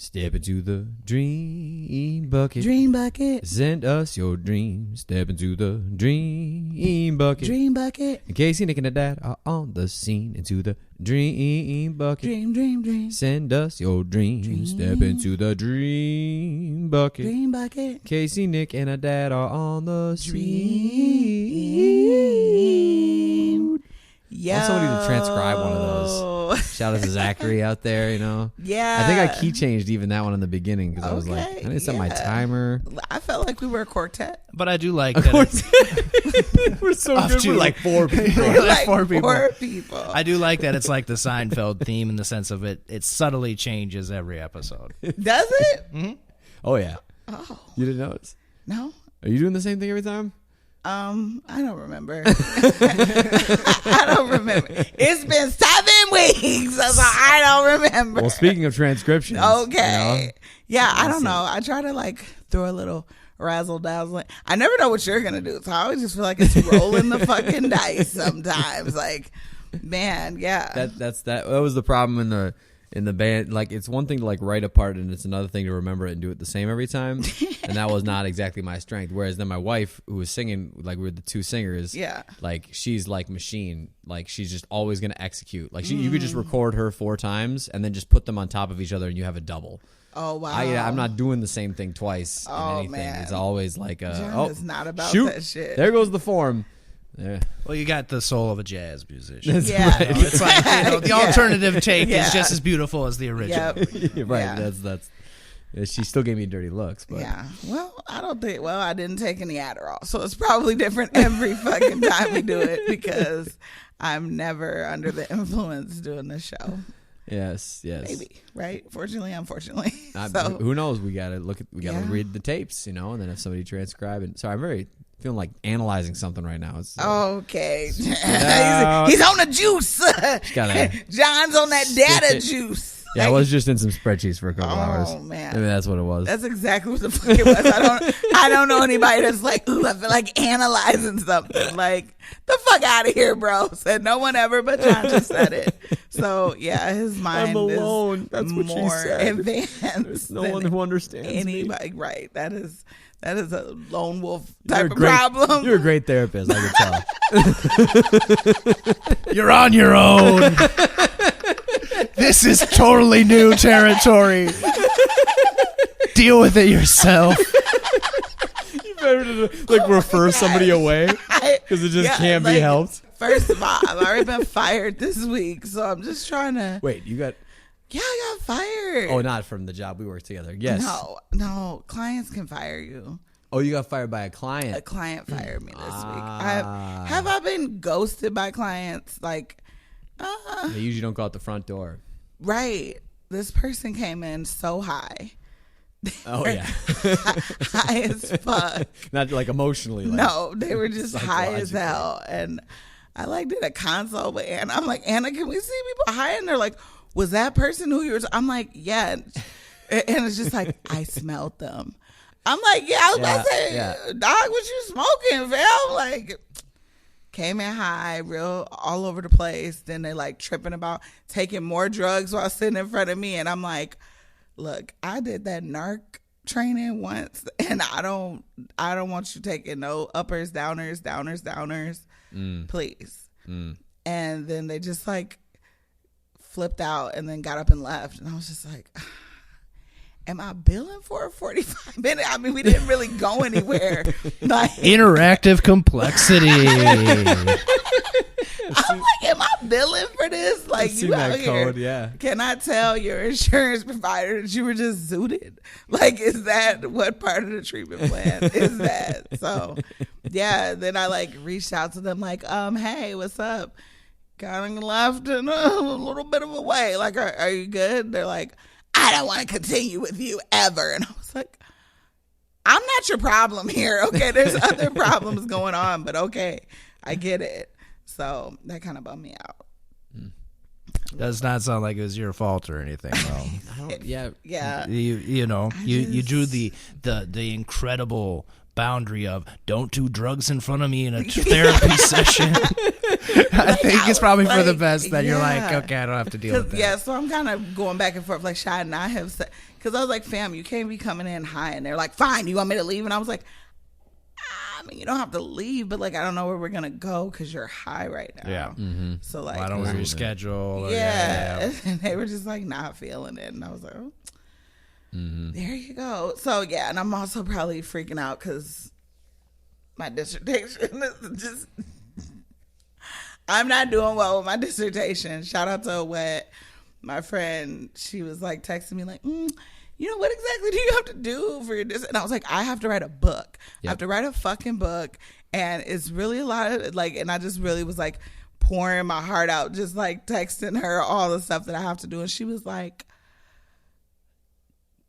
Step into the dream bucket. Dream bucket. Send us your dreams. Step into the dream bucket. Dream bucket. In Casey, Nick, and the dad are on the scene. Into the dream bucket. Dream. Send us your dreams. Step into the dream bucket. Dream bucket. Casey, Nick, and the dad are on the Dream. Yo. I want somebody to transcribe one of those. Shout out to Zachary out there, you know. Yeah. I think I key changed even that one in the beginning because I was like, I need to set my timer. I felt like we were a quartet. But I do like that. We're so good. We're like four people. We're Like four people. I I do like that it's like the Seinfeld theme in the sense of it subtly changes every episode. Does it? Mm-hmm. Oh, yeah. Oh. You didn't notice? No. Are you doing the same thing every time? I don't remember. I don't remember. It's been 7 weeks, so I don't remember. Well, speaking of transcriptions. Okay. You know, yeah, I don't know. I try to like throw a little razzle dazzle. I never know what you're gonna do, so I always just feel like it's rolling the fucking dice sometimes. Like, man, yeah. That was the problem in the band. Like, it's one thing to like write a part, and it's another thing to remember it and do it the same every time. And that was not exactly my strength. Whereas then my wife, who was singing, like we were the two singers. Yeah. Like, she's like machine. Like, she's just always gonna execute. Like, you could just record her 4 times and then just put them on top of each other, and you have a double. Oh wow! I'm not doing the same thing twice in anything. Man. It's always like John is not about shoot, that shit. There goes the form. Yeah. Well, you got the soul of a jazz musician. Yeah. Right. You know, it's like the alternative take Yeah. is just as beautiful as the original. Yep. Right. Yeah. That's. She still gave me dirty looks, but Yeah. Well, I didn't take any Adderall, so it's probably different every fucking time we do it because I'm never under the influence doing this show. yes. Maybe, right? Fortunately, unfortunately. So who knows? We gotta read the tapes, you know, and then if somebody transcribe it. Sorry, I'm feeling like analyzing something right now. It's, okay. He's on the juice. John's on that data juice. Yeah, I was just in some spreadsheets for a couple hours. Oh man, maybe that's what it was. That's exactly what the fuck it was. I don't know anybody that's like, ooh, I feel like analyzing something. Like, the fuck out of here, bro. Said no one ever, but John just said it. So yeah, his mind alone. is That's what she more said. advanced. There's no one who understands anybody. me. Right? That is a lone wolf type of great, problem. You're a great therapist. I can tell. You're on your own. This is totally new territory. Deal with it yourself. You better like refer somebody away because it just can't be helped. First of all, I've already been fired this week, so I'm just trying to. Wait, you got? Yeah, I got fired. Oh, not from the job we worked together. Yes. No, clients can fire you. Oh, you got fired by a client. A client fired me this week. Have I been ghosted by clients? Like, they usually don't go out the front door. Right. This person came in so high. Oh yeah, high as fuck. Not like emotionally. Like, no, they were just high as hell. And I like did a consult with Anna. I'm like, Anna, can we see people high? And they're like, was that person who you were? I'm like, yeah. And it's just like, I smelled them. I'm like, yeah, I was about to say, dog, what you smoking, fam? Like, came in high, real all over the place. Then they like tripping about taking more drugs while sitting in front of me. And I'm like, look, I did that narc training once, and I don't want you taking no uppers, downers, please. And then they just like flipped out and then got up and left. And I was just like, am I billing for a 45 minute? I mean, we didn't really go anywhere. Like, interactive complexity. I'm like, am I billing for this? Like, you out here? Code, yeah. Can I tell your insurance provider that you were just zooted? Like, is that what part of the treatment plan is that? So, yeah. Then I like reached out to them, like, hey, what's up? Kind of left in a little bit of a way. Like, are you good? They're like, I don't want to continue with you ever. And I was like, I'm not your problem here. Okay, there's other problems going on, but okay, I get it. So that kind of bummed me out. Does not sound like it was your fault or anything. Yeah. You drew the incredible boundary of don't do drugs in front of me in a therapy session. I think it's probably for the like, best that you're like, yeah. okay, I don't have to deal with that. Yeah, so I'm kind of going back and forth. Like, should I not have said? Because I was like, fam, you can't be coming in high. And they're like, fine, you want me to leave? And I was like, I mean, you don't have to leave, but like, I don't know where we're going to go because you're high right now. Yeah. Mm-hmm. So like, Well, I don't know your schedule. Or, yeah. And they were just like not feeling it. And I was like, oh, there you go. So yeah, and I'm also probably freaking out because my dissertation is just, I'm not doing well with my dissertation. Shout out to Wet, my friend. She was like texting me like, you know, what exactly do you have to do for your dissertation? And I was like, I have to write a book. Yep. I have to write a fucking book. And it's really a lot of like, and I just really was like pouring my heart out, just like texting her all the stuff that I have to do. And she was like,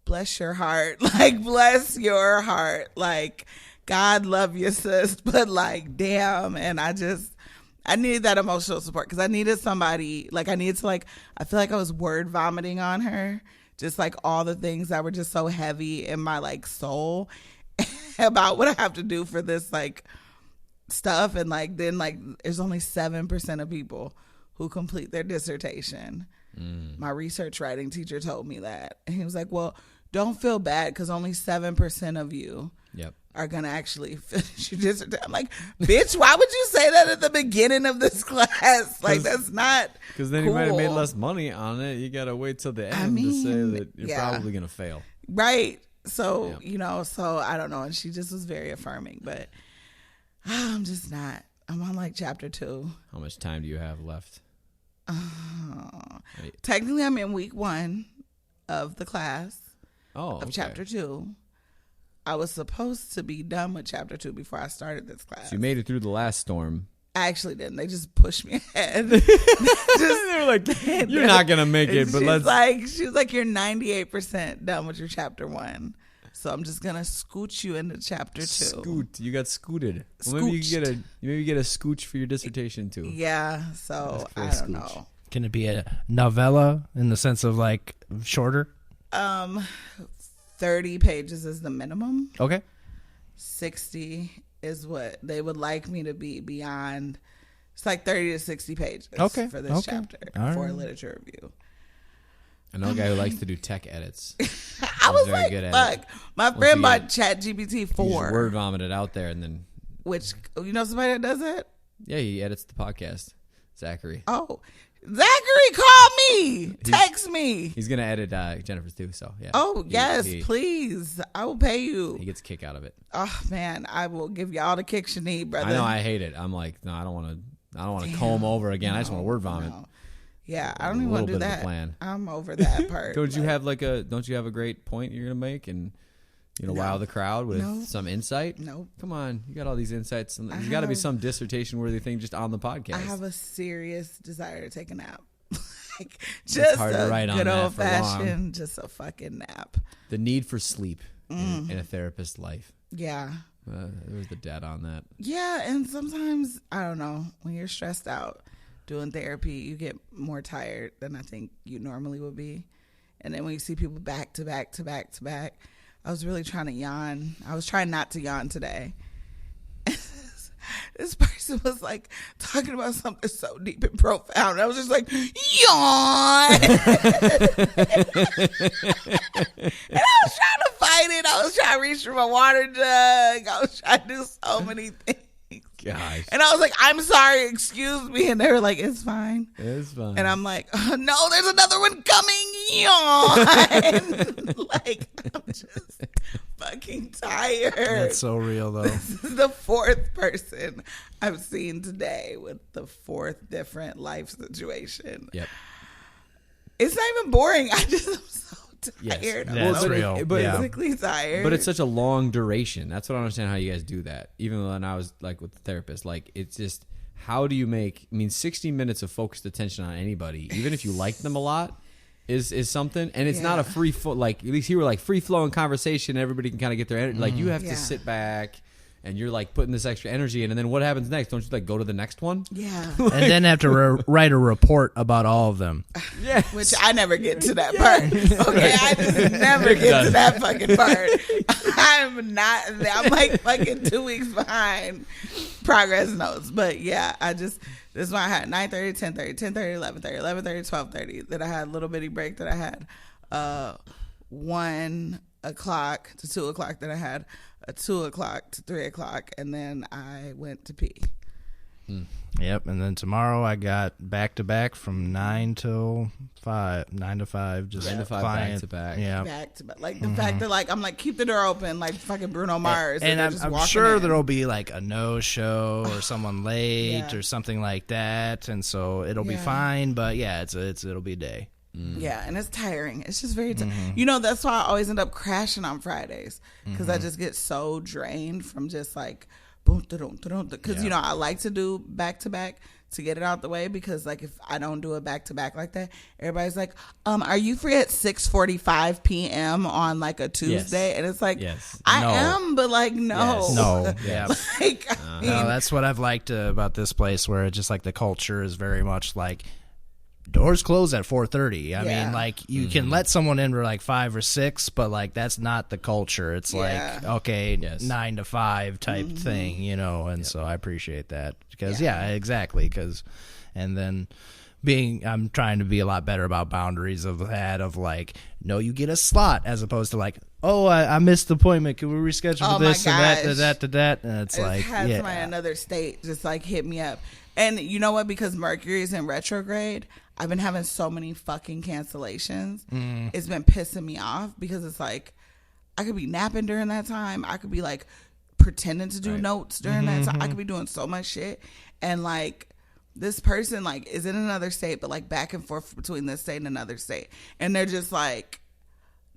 bless your heart. Like, bless your heart. Like, God love you, sis. But like, damn. And I needed that emotional support because I needed somebody, like I needed to like, I feel like I was word vomiting on her. Just like all the things that were just so heavy in my like soul about what I have to do for this like stuff. And like, then like, there's only 7% of people who complete their dissertation. My research writing teacher told me that. And he was like, well, don't feel bad because only 7% of you are going to actually finish your dissertation. I'm like, bitch, why would you say that at the beginning of this class? Like, that's not because then cool. you might have made less money on it. You got to wait till the end to say that you're probably going to fail. Right. So, you know, so I don't know. And she just was very affirming. But I'm just not. I'm on like chapter 2. How much time do you have left? Technically, I'm in week 1 of the class. Of chapter 2. I was supposed to be done with chapter 2 before I started this class. So you made it through the last storm. I actually didn't. They just pushed me ahead. They were like, "You're not gonna make it." But she was like, "You're 98% done with your chapter 1, so I'm just gonna scoot you into chapter 2." Scoot. You got scooted. Well, maybe you get a scooch for your dissertation too. Yeah. So I don't know. Can it be a novella in the sense of like shorter? 30 pages is the minimum. Okay. 60 is what they would like me to be beyond. It's like 30 to 60 pages for this chapter for a literature review. I know a guy who likes to do tech edits. I was like, fuck. My friend bought ChatGPT 4. Word vomited out there and then. Which, you know somebody that does it? Yeah, he edits the podcast. Zachary. Oh. Zachary, call me. Text me. He's going to edit Jennifer's too, so yeah. Oh, yes, please. I will pay you. He gets a kick out of it. Oh, man, I will give you all the kicks you need, brother. I know, I hate it. I'm like, no, I don't want to comb over again. I just want to word vomit. No. Yeah, I don't even want to do that. Plan. I'm over that part. Don't you have a great point you're going to make and wow the crowd with some insight? No. Come on. You got all these insights. There's got to be some dissertation worthy thing just on the podcast. I have a serious desire to take a nap. Like, just hard to write on good that old for fashioned, long. just a fucking nap. The need for sleep in a therapist's life. Yeah. There's the data on that. Yeah, and sometimes, I don't know, when you're stressed out doing therapy, you get more tired than I think you normally would be. And then when you see people back to back to back to back, I was really trying to yawn. I was trying not to yawn today. This person was like talking about something so deep and profound. I was just like, yawn. And I was trying to fight it. I was trying to reach for my water jug. I was trying to do so many things. Gosh. And I was like, I'm sorry, excuse me. And they were like, it's fine. It's fine. And I'm like, oh, no, there's another one coming. Yawn. Like, I'm just fucking tired. That's so real, though. This is the 4th person I've seen today with the 4th different life situation. Yep. It's not even boring. I just am so tired. Yes, that's real. Physically tired. But it's such a long duration. That's what I don't understand how you guys do that. Even when I was like with the therapist, like it's just how do you make? I mean, 60 minutes of focused attention on anybody, even if you like them a lot, is something. And it's not a free like at least here we're like free flowing conversation. Everybody can kind of get their energy. Like you have to sit back. And you're like putting this extra energy in, and then what happens next? Don't you like go to the next one? Yeah. And then have to write a report about all of them. Yeah. Which I never get to that part. Okay, I just never get to that fucking part. I'm like fucking 2 weeks behind progress notes. But yeah, this This is why I had 9:30, 10:30, 10:30, 11:30, 11:30, 12:30. Then I had a little bitty break that I had 1 o'clock to 2 o'clock. Then I had a 2 o'clock to 3 o'clock. And then I went to pee. Yep, and then tomorrow I got back to back from 9 till 5, 9 to 5, just 9 to 5 back to back. Yeah, Back to back. Like the fact that like I'm like keep the door open like fucking Bruno Mars, and they're just I'm walking sure in. there'll be like a no show or someone late Yeah. or something like that, and so it'll be fine. But yeah, it'll be a day. Yeah, and it's tiring. It's just very you know, that's why I always end up crashing on Fridays because I just get so drained from just like boom, because you know I like to do back to back to get it out the way, because like if I don't do it back to back like that, everybody's like, are you free at 6:45 p.m. on like a Tuesday? And it's like, I am, but like no, No, yeah. like I mean, No, that's what I've liked about this place, where it's just like the culture is very much like doors close at 4:30. I mean, like you can let someone in for like 5 or 6, but like that's not the culture. It's like okay, 9 to 5 type thing, you know. And so I appreciate that because exactly. And then I'm trying to be a lot better about boundaries of that, of like, no, you get a slot as opposed to like, oh, I missed the appointment. Can we reschedule Oh this my and that to that? And it's like, had somebody in another state just like hit me up. And you know what? Because Mercury is in retrograde, I've been having so many fucking cancellations. It's been pissing me off because it's like I could be napping during that time. I could be like pretending to do notes during that time. I could be doing so much shit. And like this person like is in another state, but like back and forth between this state and another state. And they're just like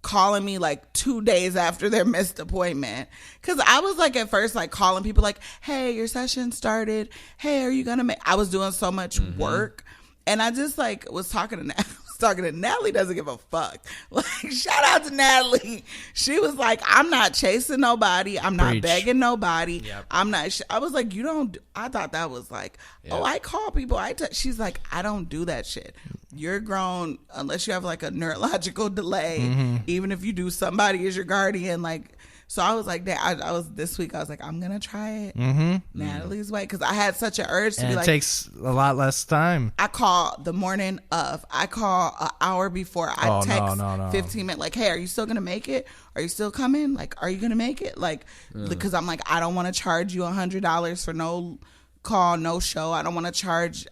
calling me like 2 days after their missed appointment, because I was like at first like calling people like, hey, your session started, hey, are you gonna make, I was doing so much work, and I just like was talking to Natalie doesn't give a fuck. Like, shout out to Natalie. She was like, I'm not chasing nobody. I'm not begging nobody. I'm not. I was like, you don't. I thought that was like, oh, I call people. She's like, I don't do that shit. You're grown unless you have like a neurological delay. Even if you do, somebody is your guardian. Like, so I was like, I was this week. I was like, I'm gonna try it Natalie's way, because I had such an urge to be like. It takes a lot less time. I call the morning of. I call an hour before. I text 15 minutes. Like, hey, are you still gonna make it? Are you still coming? Like, are you gonna make it? Like, because I'm like, I don't want to charge you $100 for no call, no show. I don't want to charge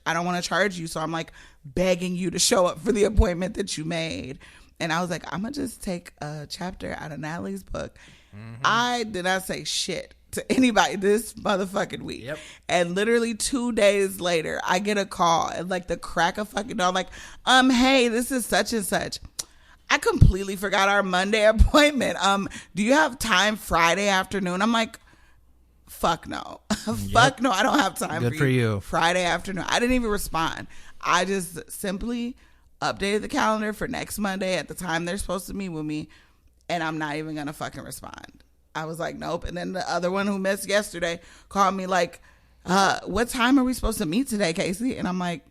you. So I'm like begging you to show up for the appointment that you made. And I was like, I'm gonna just take a chapter out of Natalie's book. I did not say shit to anybody this motherfucking week. And literally 2 days later, I get a call at like the crack of fucking dawn, like, hey, this is such and such. I completely forgot our Monday appointment. Do you have time Friday afternoon? I'm like, fuck no. Fuck no, I don't have time. Good for you. Friday afternoon. I didn't even respond. I just simply updated the calendar for next Monday at the time they're supposed to meet with me, and I'm not even gonna fucking respond. I was like, nope. And then the other one who missed yesterday called me like, what time are we supposed to meet today, Casey? And I'm like,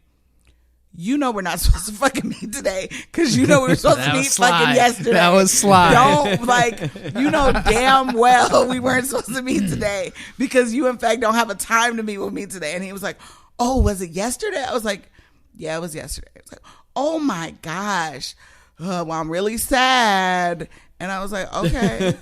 you know we're not supposed to fucking meet today, because you know we were supposed to meet fucking yesterday. That was sly. Don't, like, you know damn well we weren't supposed to meet today, because you in fact don't have a time to meet with me today. And he was like, oh, was it yesterday? I was like, yeah, it was yesterday. I was like, oh my gosh. Well, I'm really sad. And I was like, okay,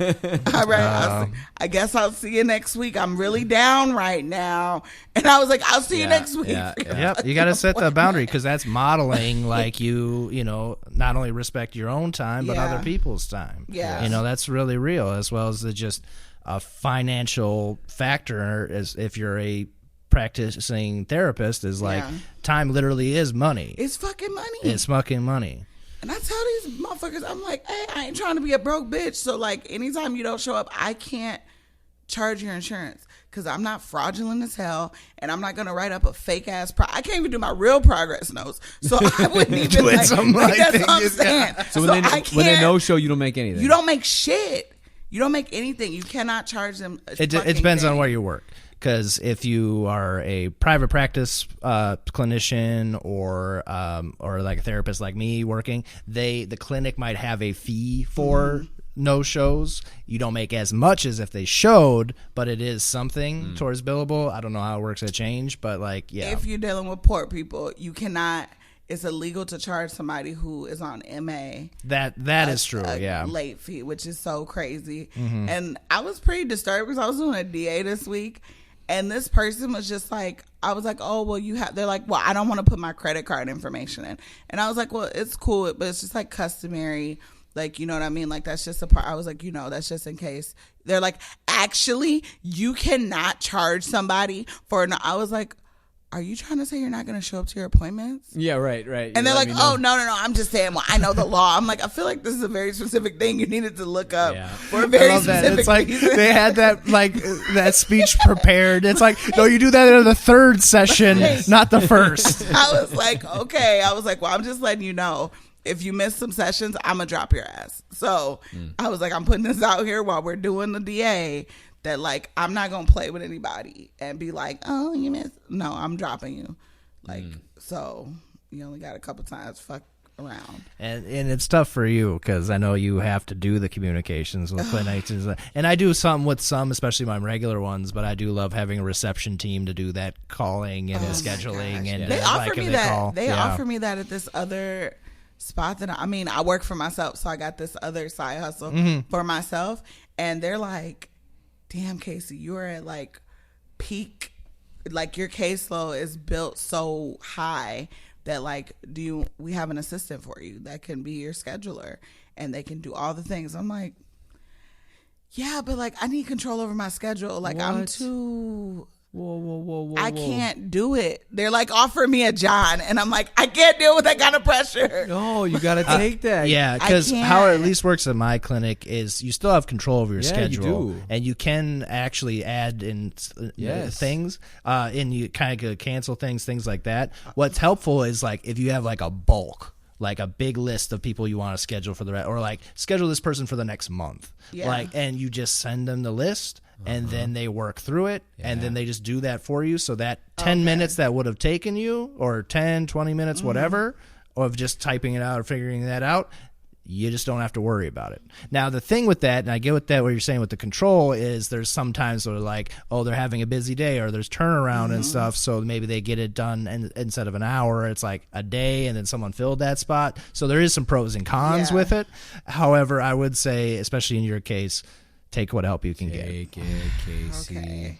all right. I guess I'll see you next week. I'm really down right now. And I was like, I'll see you next week. Yep. You got to set the boundary, because that's modeling like you know, not only respect your own time, but other people's time. Yeah. You know, that's really real, as well as just a financial factor. As if you're a practicing therapist, is like time literally is money. It's fucking money. It's fucking money. And I tell these motherfuckers, I'm like, hey, I ain't trying to be a broke bitch. So, like, anytime you don't show up, I can't charge your insurance, because I'm not fraudulent as hell, and I'm not going to write up a fake-ass I can't even do my real progress notes. So, I wouldn't even, that's what I'm saying. So, when they no-show, you don't make anything. You don't make shit. You don't make anything. You cannot charge them It depends on where you work. Because if you are a private practice clinician or like a therapist like me working, the clinic might have a fee for no shows. You don't make as much as if they showed, but it is something towards billable. I don't know how it works at Change, but like, yeah. If you're dealing with poor people, you cannot. It's illegal to charge somebody who is on MA. That is true. Yeah, late fee, which is so crazy. And I was pretty disturbed because I was doing a DA this week, and this person was just like, I was like, oh well, they're like, well, I don't want to put my credit card information in, and I was like, well, it's cool, but it's just like customary. Like, you know what I mean? Like, that's just a part. I was like, that's just in case. They're like, actually, you cannot charge somebody for. I was like, are you trying to say you're not going to show up to your appointments? Yeah, right. And they're like, oh, no. I'm just saying, well, I know the law. I'm like, I feel like this is a very specific thing you needed to look up for a very specific It's like reason. they had that like that speech prepared. It's like, no, you do that in the third session, not the first. I was like, okay. I was like, well, I'm just letting you know. If you miss some sessions, I'm going to drop your ass. So I was like, I'm putting this out here while we're doing the DA that, like, I'm not going to play with anybody and be like, oh, you missed. No, I'm dropping you. Like, so you only got a couple times. Fuck around. And it's tough for you because I know you have to do the communications with clinicians. And I do some with some, especially my regular ones, but I do love having a reception team to do that calling and scheduling. And they offer me that. They Yeah. offer me that at this other spot that I work for myself, so I got this other side hustle for myself, and they're like, damn, Casey, you're at like peak, like your caseload is built so high that like, we have an assistant for you that can be your scheduler and they can do all the things. I'm like, yeah, but like I need control over my schedule. Like, I'm too Whoa. I can't do it. They're like, offer me a John. And I'm like, I can't deal with that kind of pressure. No, you got to take that. Yeah, because how it at least works at my clinic is you still have control over your schedule. You do. And you can actually add in things. And you kind of cancel things like that. What's helpful is like if you have like a bulk, like a big list of people you want to schedule for the rest, or like schedule this person for the next month. Yeah. Like, and you just send them the list. And then they work through it, and then they just do that for you. So that 10 minutes that would have taken you, or 10, 20 minutes, whatever, of just typing it out or figuring that out, you just don't have to worry about it. Now, the thing with that, and I get with that what you're saying with the control, is there's sometimes where like, oh, they're having a busy day, or there's turnaround and stuff, so maybe they get it done, and instead of an hour, it's like a day, and then someone filled that spot. So there is some pros and cons with it. However, I would say, especially in your case, take what help you can get. Take it, Casey. Okay.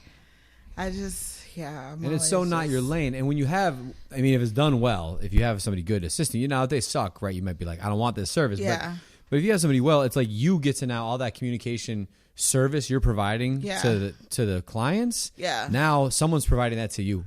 I just, and it's so not your lane. And when you have, I mean, if it's done well, if you have somebody good assisting you, now if they suck, right, you might be like, I don't want this service. Yeah. But if you have somebody well, it's like you get to now all that communication service you're providing to the clients. Yeah. Now someone's providing that to you.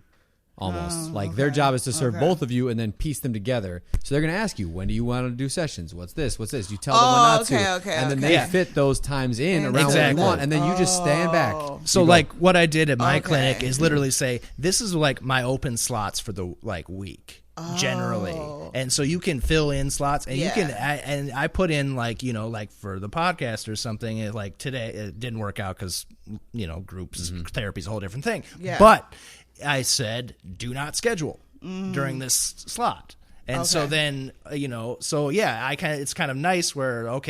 Almost like their job is to serve both of you and then piece them together. So they're going to ask you, when do you want to do sessions? What's this? You tell them when not to. And then they fit those times in around what you want. And then you just stand back. So like what I did at my clinic is literally say, this is like my open slots for the like week. Generally, and so you can fill in slots, and you can. And I put in like like for the podcast or something. Like today, it didn't work out because groups therapy is a whole different thing. Yeah. But I said, do not schedule during this slot, and so then it's kind of nice where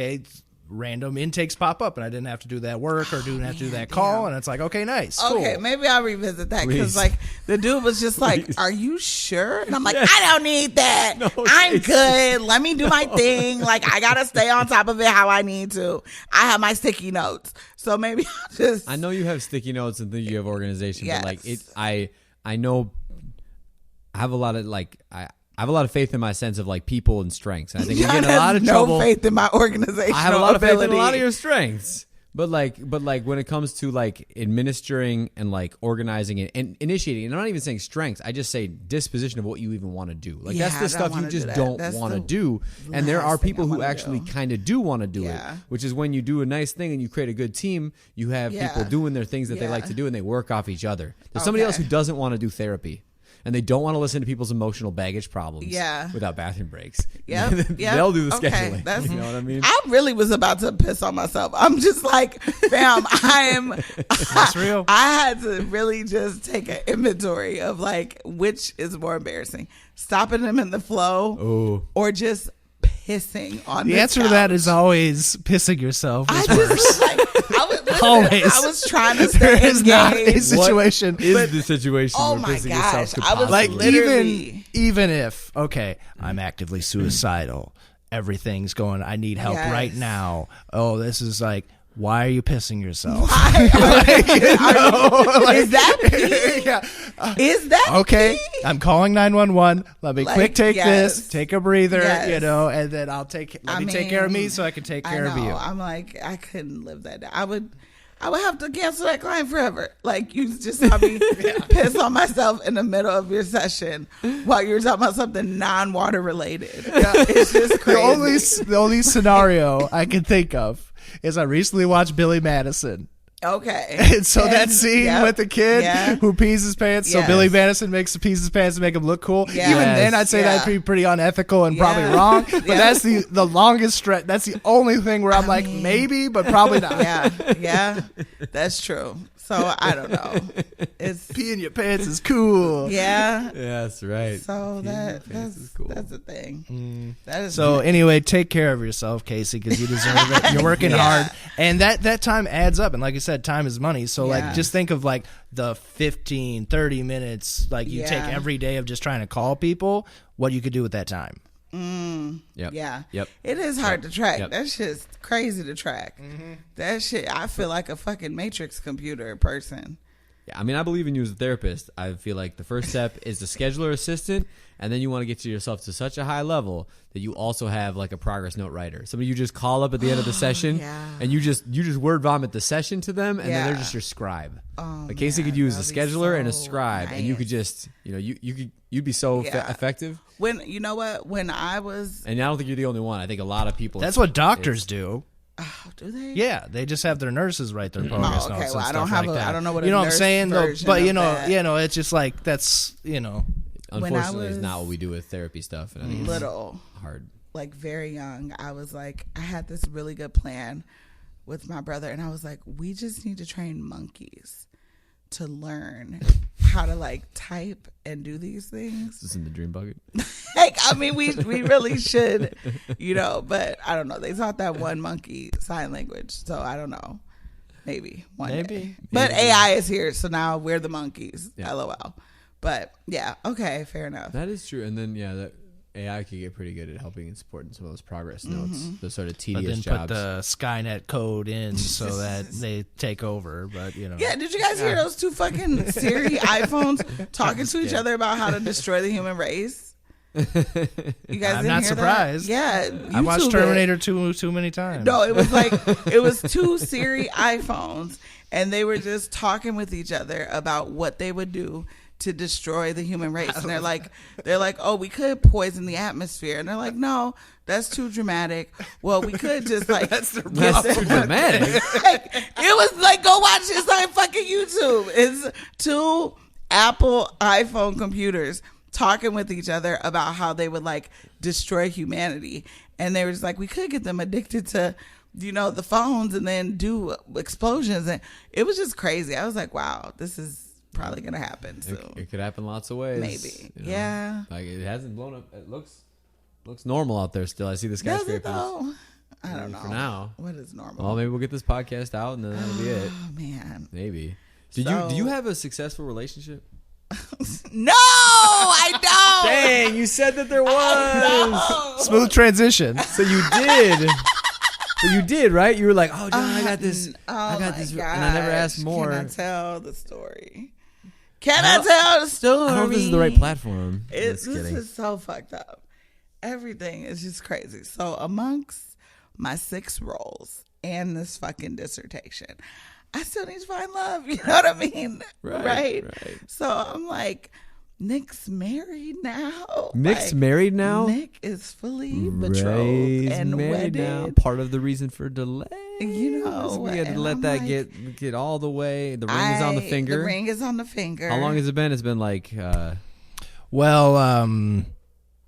random intakes pop up, and I didn't have to do that work or didn't have to do that call, and it's like, okay, nice. Okay, cool. Maybe I'll revisit that because like the dude was just like, are you sure? And I'm like, I don't need that. No, I'm good. Let me do my thing. Like I gotta stay on top of it how I need to. I have my sticky notes, so maybe I'll just. I know you have sticky notes and think you have organization, but like I know I have a lot of I have a lot of faith in my sense of like people and strengths. And I think you get a lot of trouble. No faith in my organizational I have a lot of faith ability. in a lot of your strengths. But like when it comes to like administering and like organizing and initiating, and I'm not even saying strengths, I just say disposition of what you even want to do. Like that's the stuff you just don't want to do. And there are people who actually kind of do want to do it, which is when you do a nice thing and you create a good team, you have people doing their things that they like to do and they work off each other. There's somebody else who doesn't want to do therapy. And they don't want to listen to people's emotional baggage problems without bathroom breaks. Yeah, They'll do the scheduling. You know what I mean? I really was about to piss on myself. I'm just like, fam, That's real. I had to really just take an inventory of like, which is more embarrassing, stopping them in the flow or just pissing on The this answer to couch. that is always pissing yourself. I Is just worse. was like, Always. I was trying to There stay is not a engaged. situation. Is the situation Oh where my pissing gosh, yourself could I was Like possibly- literally- even if I'm actively suicidal, everything's going. I need help Yes. right now. Oh, this is like. Why are you pissing yourself? Is that pee? Yeah. Is that Okay, pee? I'm calling 911. Let me Like, quick take yes. this, take a breather, Yes. and then Let me take care of me so I can take care of you. I'm like, I couldn't live that down. I would have to cancel that client forever. Like, you just saw me piss on myself in the middle of your session while you were talking about something non-water related. Yeah, it's just crazy. The only scenario I can think of is I recently watched Billy Madison. Okay. And so that scene yep, with the kid yeah. who pees his pants, so Yes. Billy Madison makes his pants to make him look cool. Yes. Even then, I'd say Yeah. that'd be pretty unethical and probably Yeah. wrong. But Yeah. that's the longest stretch. That's the only thing where I'm like, mean- maybe, but probably not. Yeah, that's true. So I don't know. It's Peeing your pants is cool. yeah. Yeah, that's right. So Peeing your pants is cool. that's the thing. That is So anyway, take care of yourself, Casey, because you deserve it. You're working Yeah. hard, and that time adds up. And like I said, time is money. So like, Yeah. just think of like the 15, 30 minutes like you take Yeah. every day of just trying to call people. What you could do with that time. Yep. Yeah. Yep. It is hard to track. Yep. That's just crazy to track. That shit, I feel like a fucking Matrix computer person. Yeah, I mean, I believe in you as a therapist. I feel like the first step is the scheduler assistant, and then you want to get to yourself to such a high level that you also have like a progress note writer. Somebody you just call up at the end of the session, yeah. and you just word vomit the session to them, and then they're Yeah. just your scribe. Oh, Like Casey man, could use a that'd be scheduler and a so scribe, and you could nice. just, you'd be so Yeah. effective. When you know what? When I was And I don't think you're the only one. I think a lot of people. That's what doctors do. do they? Yeah, they just have their nurses write their progress okay. notes. Well, and I don't stuff have like a- that. I don't know what a you know what I'm nurse saying, though. version But of you know, that. it's just like that's Unfortunately, was is not what we do with therapy stuff, and I think it's Little, hard. like very young, I was like, I had this really good plan with my brother, and I was like, we just need to train monkeys to learn how to like type and do these things. This is in the dream bucket. Like, I mean, we really should, but I don't know. They taught that one monkey sign language, so I don't know. Maybe one Maybe. day. But AI is here, so now we're the monkeys. Yeah. LOL. But yeah, okay, fair enough. That is true, and then that AI could get pretty good at helping and supporting some of those progress notes, Mm-hmm. those sort of but tedious then put jobs. the Skynet code in so that they take over. But Yeah, did you guys hear those two fucking Siri iPhones talking to each other about how to destroy the human race? You guys I'm didn't not hear that? surprised. Yeah, I watched YouTube it. Terminator too many times. No, it was like it was two Siri iPhones, and they were just talking with each other about what they would do to destroy the human race. And they're like, oh, we could poison the atmosphere, and they're like, no, that's too dramatic. Well, we could just like That's too dramatic. like, it was like, go watch this on fucking YouTube. It's two Apple iPhone computers talking with each other about how they would like destroy humanity. And they were just like, we could get them addicted to, the phones and then do explosions. And it was just crazy. I was like, wow, this is probably going to happen soon. It could happen lots of ways. Maybe. Yeah. Like it hasn't blown up. It looks normal out there still. I see the Does skyscrapers. it though? I don't know. For now. What is normal? Well, maybe we'll get this podcast out and then that'll be it. Oh, man. Maybe. Do So- you have a successful relationship? No, I don't. Dang, you said that there was. No. Smooth transition. So you did. But you did, right? You were like, "Oh, John, I got this. Oh I got my this," and I never asked gosh. more. Can I tell the story? Can I tell the story? I don't know if this is the right platform. This Just kidding. is so fucked up. Everything is just crazy. So amongst my 6 roles and this fucking dissertation, I still need to find love. You know what I mean? Right. So I'm like, Nick's married now. Nick's Like, married now. Nick is fully betrothed Ray's and married wedded. now. Part of the reason for delay. You know, we had to and let I'm that like, get all the way. The ring is on the finger. The ring is on the finger. How long has it been? It's been like Well,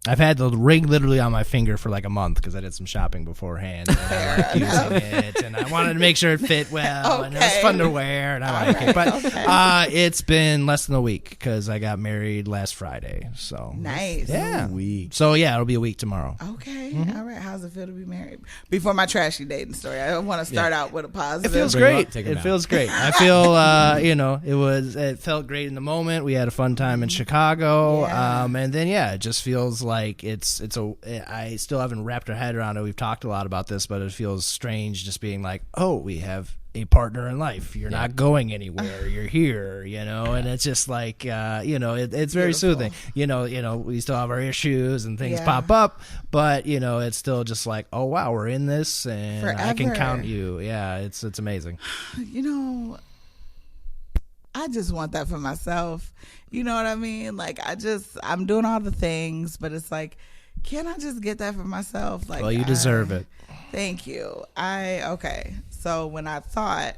I've had the ring literally on my finger for like a month because I did some shopping beforehand. And I like using it, and I wanted to make sure it fit well, and it was fun to wear, and I like it. But it's been less than a week because I got married last Friday. So nice. Yeah. So yeah, it'll be a week tomorrow. Okay. All right. How's it feel to be married? Before my trashy dating story, I want to start out with a positive. It feels great. It feels great. I feel it felt great in the moment. We had a fun time in Chicago, and then it just feels like I still haven't wrapped our head around it. We've talked a lot about this, but it feels strange just being like, oh, we have a partner in life. You're not going anywhere. You're here, and it's just like, it's very soothing. We still have our issues and things pop up, but it's still just like, oh wow, we're in this, and forever. I can count you. Yeah, it's amazing. I just want that for myself. You know what I mean? Like, I'm doing all the things, but it's like, can't I just get that for myself? Like, well, you deserve it. Thank you. Okay. So when I thought,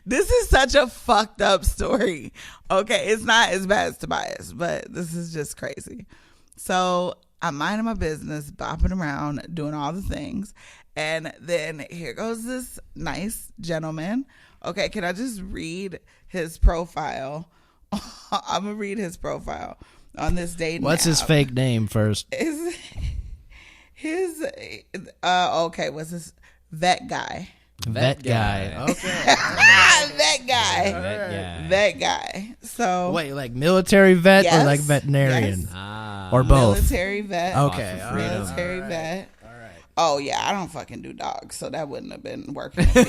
this is such a fucked up story. Okay. It's not as bad as Tobias, but this is just crazy. So I'm minding my business, bopping around, doing all the things. And then here goes this nice gentleman. Okay, can I just read his profile? I'm going to read his profile on this dating What's his fake name first? What's his vet guy? Vet guy. Okay. Vet guy. So wait, like military vet or like veterinarian? Yes. Or both? Military vet. Okay. Military vet. Oh, yeah, I don't fucking do dogs, so that wouldn't have been working. Those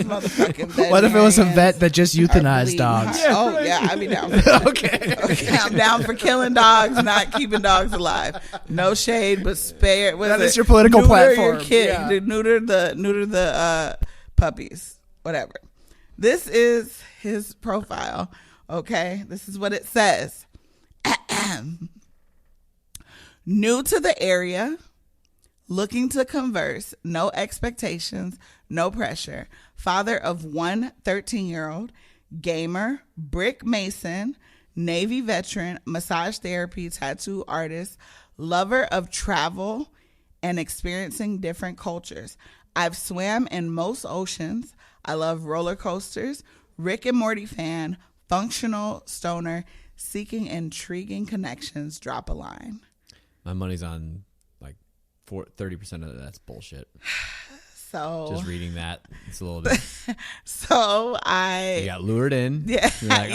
motherfucking vets. What if it was a vet that just euthanized dogs? Oh, yeah, I'd be down. Okay, I'm down for killing dogs, not keeping dogs alive. No shade, but spare. That is your political platform. Your kid, neuter the puppies, whatever. This is his profile, okay? This is what it says. New to the area. Looking to converse, no expectations, no pressure. Father of one 13-year-old, gamer, brick mason, Navy veteran, massage therapy, tattoo artist, lover of travel and experiencing different cultures. I've swam in most oceans. I love roller coasters, Rick and Morty fan, functional stoner, seeking intriguing connections, drop a line. My money's on 30% of that's bullshit. So just reading that, it's a little bit. So you got lured in. Yeah, like,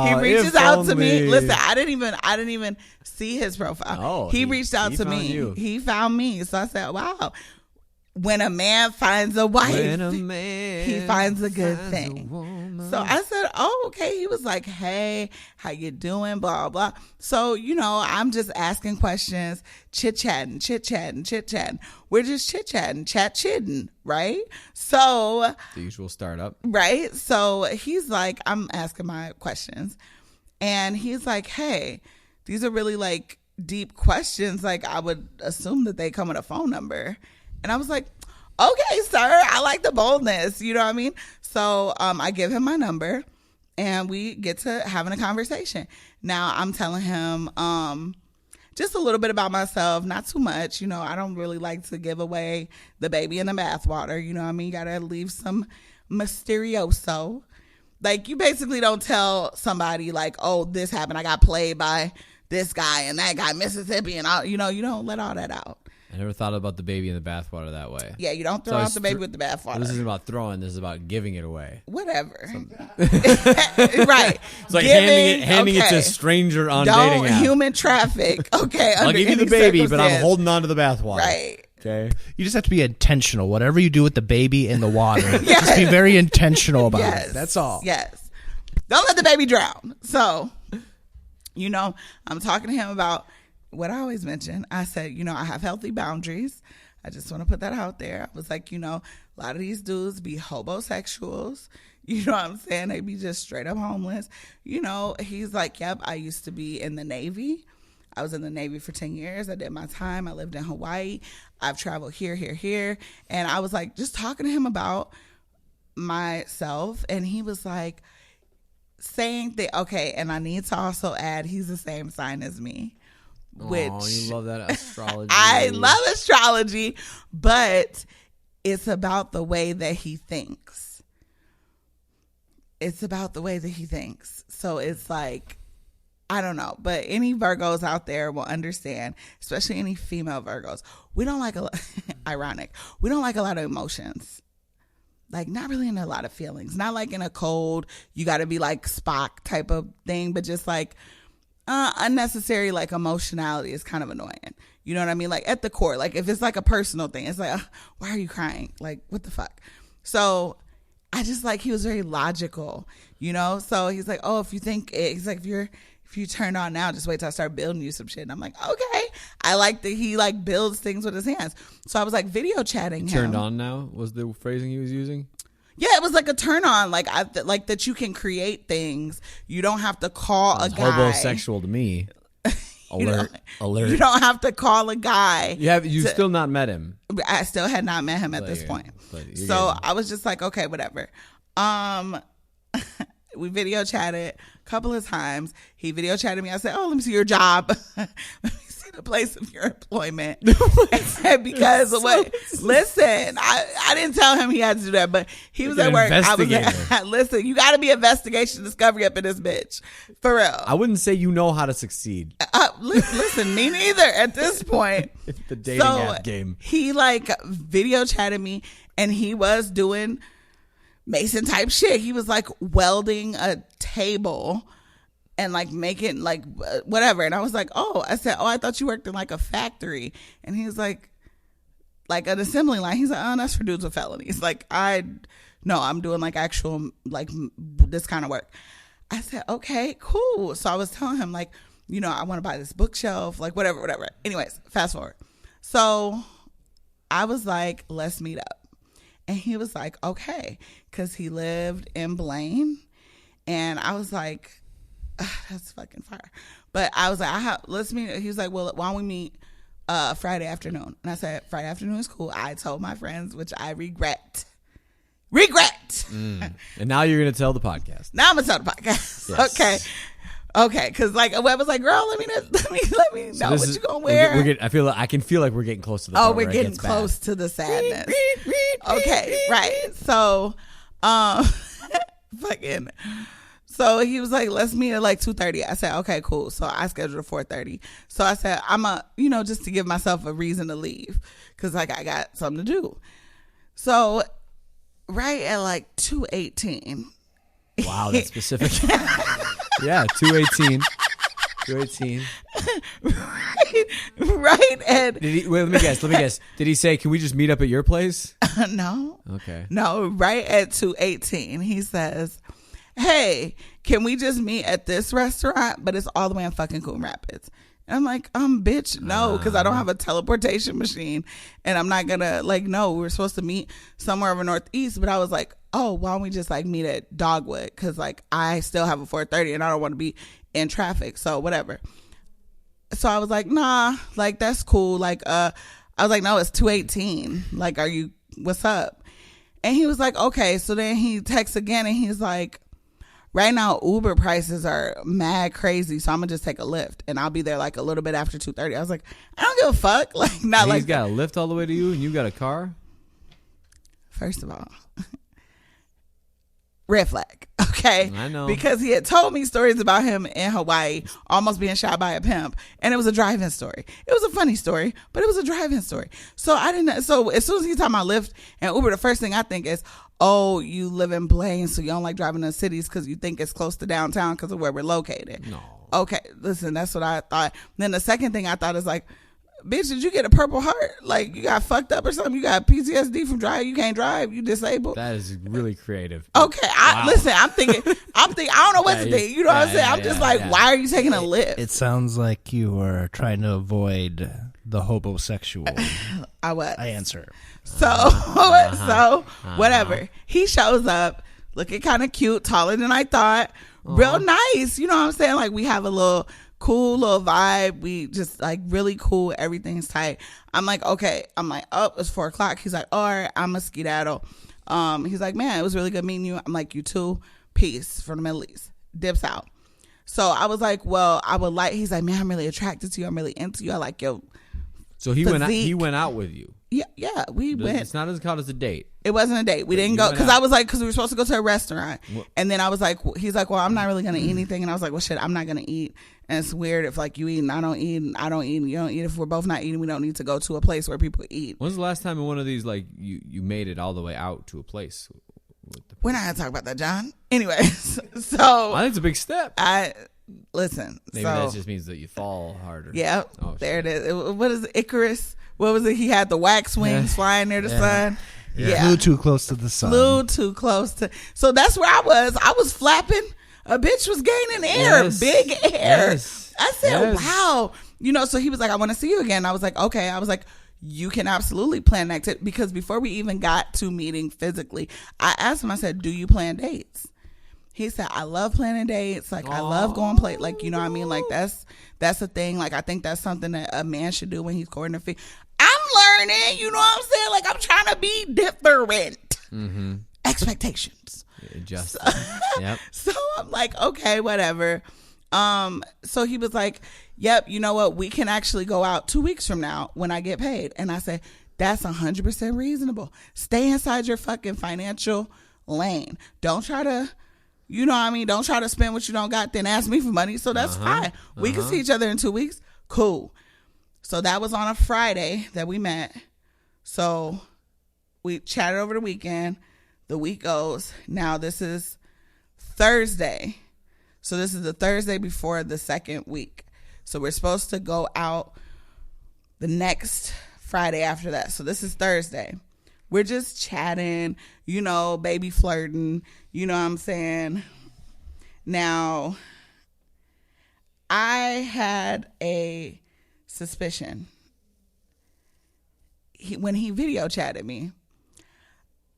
he reaches out to me. Listen, I didn't even see his profile. Oh, he reached out to me. You. He found me. So I said, "Wow." When a man finds a wife, he finds a good thing. So I said, oh, okay. He was like, hey, how you doing? Blah, blah. So, I'm just asking questions, chit-chatting. We're just chit-chatting, chat-chitting, right? So. The usual startup. Right? So he's like, I'm asking my questions. And he's like, hey, these are really like deep questions. Like I would assume that they come with a phone number. And I was like, okay, sir, I like the boldness. You know what I mean? So I give him my number and we get to having a conversation. Now I'm telling him just a little bit about myself, not too much. I don't really like to give away the baby in the bathwater. You know what I mean? You got to leave some mysterioso. Like you basically don't tell somebody like, oh, this happened. I got played by this guy and that guy, Mississippi. And all, you don't let all that out. I never thought about the baby in the bathwater that way. Yeah, you don't throw out the baby with the bathwater. This isn't about throwing. This is about giving it away. Whatever. Right. It's like handing it to a stranger on dating app. Don't human traffic. Okay. I'll give you the baby, but I'm holding on to the bathwater. Right. Okay. You just have to be intentional. Whatever you do with the baby in the water, just be very intentional about it. That's all. Yes. Don't let the baby drown. So, I'm talking to him about what I always mention. I said, I have healthy boundaries. I just want to put that out there. I was like, a lot of these dudes be hobosexuals. You know what I'm saying? They be just straight up homeless. He's like, yep, I used to be in the Navy. I was in the Navy for 10 years. I did my time. I lived in Hawaii. I've traveled here. And I was like, just talking to him about myself. And he was like, saying that, okay, and I need to also add, he's the same sign as me. Which, oh, you love that astrology. I love astrology, but it's about the way that he thinks. It's about the way that he thinks. So it's like, I don't know, but any Virgos out there will understand, especially any female Virgos. We don't like ironic. We don't like a lot of emotions. Like, not really in a lot of feelings. Not like in a cold, you got to be like Spock type of thing, but just like unnecessary, like, emotionality is kind of annoying. You know what I mean? Like, at the core, like, if it's like a personal thing, it's like, why are you crying? Like, what the fuck? So I just like, he was very logical, you know? So he's like, oh, if you think he's like, if you turn on now, just wait till I start building you some shit. And I'm like, okay. I like that he like builds things with his hands. So I was like video chatting him. Turned on now was the phrasing he was using? Yeah, it was like a turn on. Like, like that you can create things. You don't have to call a guy. Hobosexual to me. Alert. Alert. You don't have to call a guy. You've still not met him. I still had not met him at this point. So I was just like, okay, whatever. We video chatted a couple of times. He video chatted me. I said, oh, let me see your job. Let me see the place of your employment. Because listen, I didn't tell him he had to do that, but he was at work. I was at, listen, you got to be investigation discovery up in this bitch. For real. I wouldn't say you know how to succeed. Listen, me neither at this point. It's the dating app game. He like video chatted me, and he was doing Mason type shit. He was like welding a table and like making like whatever. And I was like, oh, I said, oh, I thought you worked in like a factory. And he was like an assembly line. He's like, oh, that's for dudes with felonies. Like, no, I'm doing like actual, like this kind of work. I said, okay, cool. So I was telling him like, you know, I want to buy this bookshelf, like whatever. Anyways, fast forward. So I was like, let's meet up. And he was like, okay, because he lived in Blaine. And I was like, that's fucking fire. But I was like, let's meet. He was like, well, why don't we meet Friday afternoon? And I said, Friday afternoon is cool. I told my friends, which I regret. And now you're going to tell the podcast. Now I'm going to tell the podcast. Yes. Okay, because like I was like, girl, let me know what you gonna wear. I can feel like we're getting close to the part we're where getting close to the sadness. Okay, right. So, fucking. So he was like, let's meet at like 2:30. I said, okay, cool. So I scheduled 4:30. So I said, just to give myself a reason to leave, because like I got something to do. So right at like 2:18. Wow, that's specific. Yeah, 2:18. 2:18. Right. And let me guess. Did he say, can we just meet up at your place? No. Okay. No, right at 2:18, he says, hey, can we just meet at this restaurant? But it's all the way in fucking Coon Rapids. And I'm like, bitch, no, because I don't have a teleportation machine. And I'm not going to, like, no, we were supposed to meet somewhere over Northeast. But I was like, oh, why don't we just, like, meet at Dogwood? Because, like, I still have a 4:30 and I don't want to be in traffic. So, whatever. So, I was like, nah, like, that's cool. Like, I was like, no, it's 2:18. Like, what's up? And he was like, okay. So, then he texts again and he's like, right now, Uber prices are mad crazy, so I'm gonna just take a Lyft, and I'll be there like a little bit after 2:30. I was like, I don't give a fuck. Like, not and like he's got a Lyft all the way to you, and you got a car. First of all, red flag. Okay, I know, because he had told me stories about him in Hawaii almost being shot by a pimp, and it was a drive-in story. It was a funny story, but it was a drive-in story. So I didn't. So as soon as he's talking about Lyft and Uber, the first thing I think is, oh, you live in Blaine, so you don't like driving in cities because you think it's close to downtown because of where we're located. No. Okay, listen, that's what I thought. Then the second thing I thought is like, bitch, did you get a Purple Heart? Like, you got fucked up or something? You got PTSD from driving? You can't drive? You disabled? That is really creative. Okay, listen, I'm thinking, I don't know what to think. You know what I'm saying? I'm just like, why are you taking a Lyft? It sounds like you were trying to avoid the hobosexual. I was. I answer. So, whatever. He shows up looking kind of cute, taller than I thought. Real nice. You know what I'm saying? Like, we have a little cool little vibe. We just like really cool. Everything's tight. I'm like, okay. I'm like, oh, it's 4:00. He's like, all right, I'm a skedaddle. He's like, man, it was really good meeting you. I'm like, you too. Peace from the Middle East. dips out. So I was like, well, I would like, he's like, man, I'm really attracted to you. I'm really into you. I like your So he went out with you. Yeah, we went. It's not as called as a date. It wasn't a date. We didn't go because I was like, because we were supposed to go to a restaurant, and then I was like, he's like, well, I'm not really gonna eat anything, and I was like, well, shit, I'm not gonna eat, and it's weird if like you eat and I don't eat, and I don't eat and you don't eat. If we're both not eating, we don't need to go to a place where people eat. When's the last time in one of these like you made it all the way out to a place? We're not gonna talk about that, John. Anyways, so I think it's a big step. Listen. Maybe that just means that you fall harder. Yeah, there it is. What is it, Icarus? What was it? He had the wax wings flying near the sun. Yeah. Flew too close to the sun. Flew too close to. So that's where I was. I was flapping. A bitch was gaining air, big air. Yes. I said, wow. So he was like, I want to see you again. I was like, okay. I was like, you can absolutely plan an activity. Because before we even got to meeting physically, I asked him, I said, do you plan dates? He said, I love planning dates. Like, I love going play. Like, you know what I mean? Like, that's a thing. Like, I think that's something that a man should do when he's courting a female. I'm learning, you know what I'm saying? Like, I'm trying to be different. Mm-hmm. Expectations. Just yep. So I'm like, okay, whatever. So he was like, yep, you know what? We can actually go out 2 weeks from now when I get paid. And I said, that's 100% reasonable. Stay inside your fucking financial lane. Don't try to, you know what I mean? Don't try to spend what you don't got, then ask me for money. So that's fine. We can see each other in 2 weeks. Cool. So that was on a Friday that we met. So we chatted over the weekend. The week goes. Now this is Thursday. So this is the Thursday before the second week. So we're supposed to go out the next Friday after that. So this is Thursday. We're just chatting, baby flirting, you know what I'm saying? Now, I had a suspicion. When he video chatted me,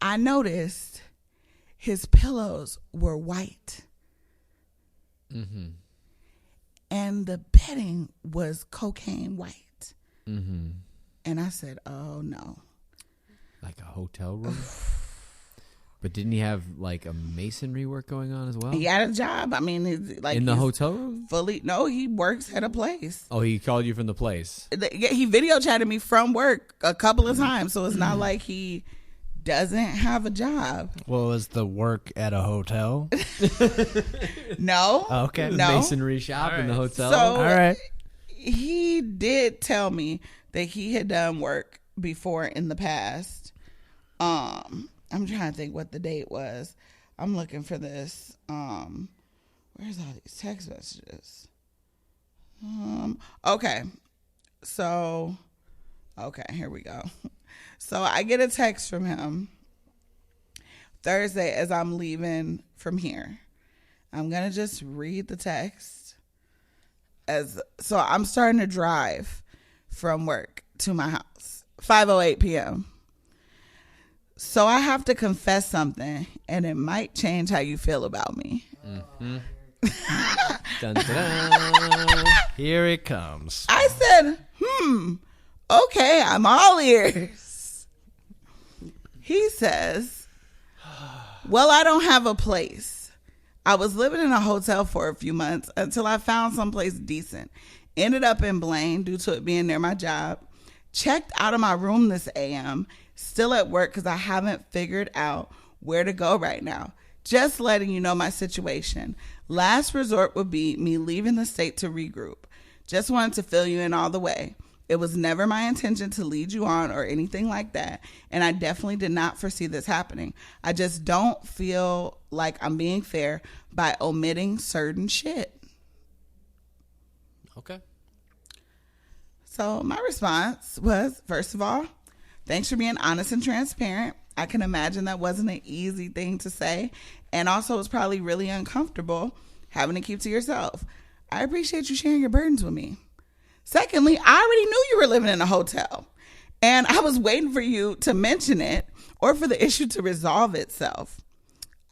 I noticed his pillows were white. Mm-hmm. And the bedding was cocaine white. Mm-hmm. And I said, oh, no. Like a hotel room? But didn't he have like a masonry work going on as well? He had a job. I mean, like in the hotel room? No, he works at a place. Oh, he called you from the place? He video chatted me from work a couple of times. So it's not like he doesn't have a job. Well, was the work at a hotel? No. Okay. No. Masonry shop in the hotel. So all right. He did tell me that he had done work before in the past. I'm trying to think what the date was. I'm looking for this. Where's all these text messages? Okay. So, okay, here we go. So I get a text from him Thursday as I'm leaving from here. I'm going to just read the text. So I'm starting to drive from work to my house, 5:08 p.m. So I have to confess something, and it might change how you feel about me. Mm-hmm. Dun, dun, dun. Here it comes. I said, okay, I'm all ears. He says, well, I don't have a place. I was living in a hotel for a few months until I found someplace decent. Ended up in Blaine due to it being near my job. Checked out of my room this AM. Still at work because I haven't figured out where to go right now. Just letting you know my situation. Last resort would be me leaving the state to regroup. Just wanted to fill you in all the way. It was never my intention to lead you on or anything like that. And I definitely did not foresee this happening. I just don't feel like I'm being fair by omitting certain shit. Okay. So my response was, first of all, thanks for being honest and transparent. I can imagine that wasn't an easy thing to say. And also it's probably really uncomfortable having to keep to yourself. I appreciate you sharing your burdens with me. Secondly, I already knew you were living in a hotel. And I was waiting for you to mention it or for the issue to resolve itself.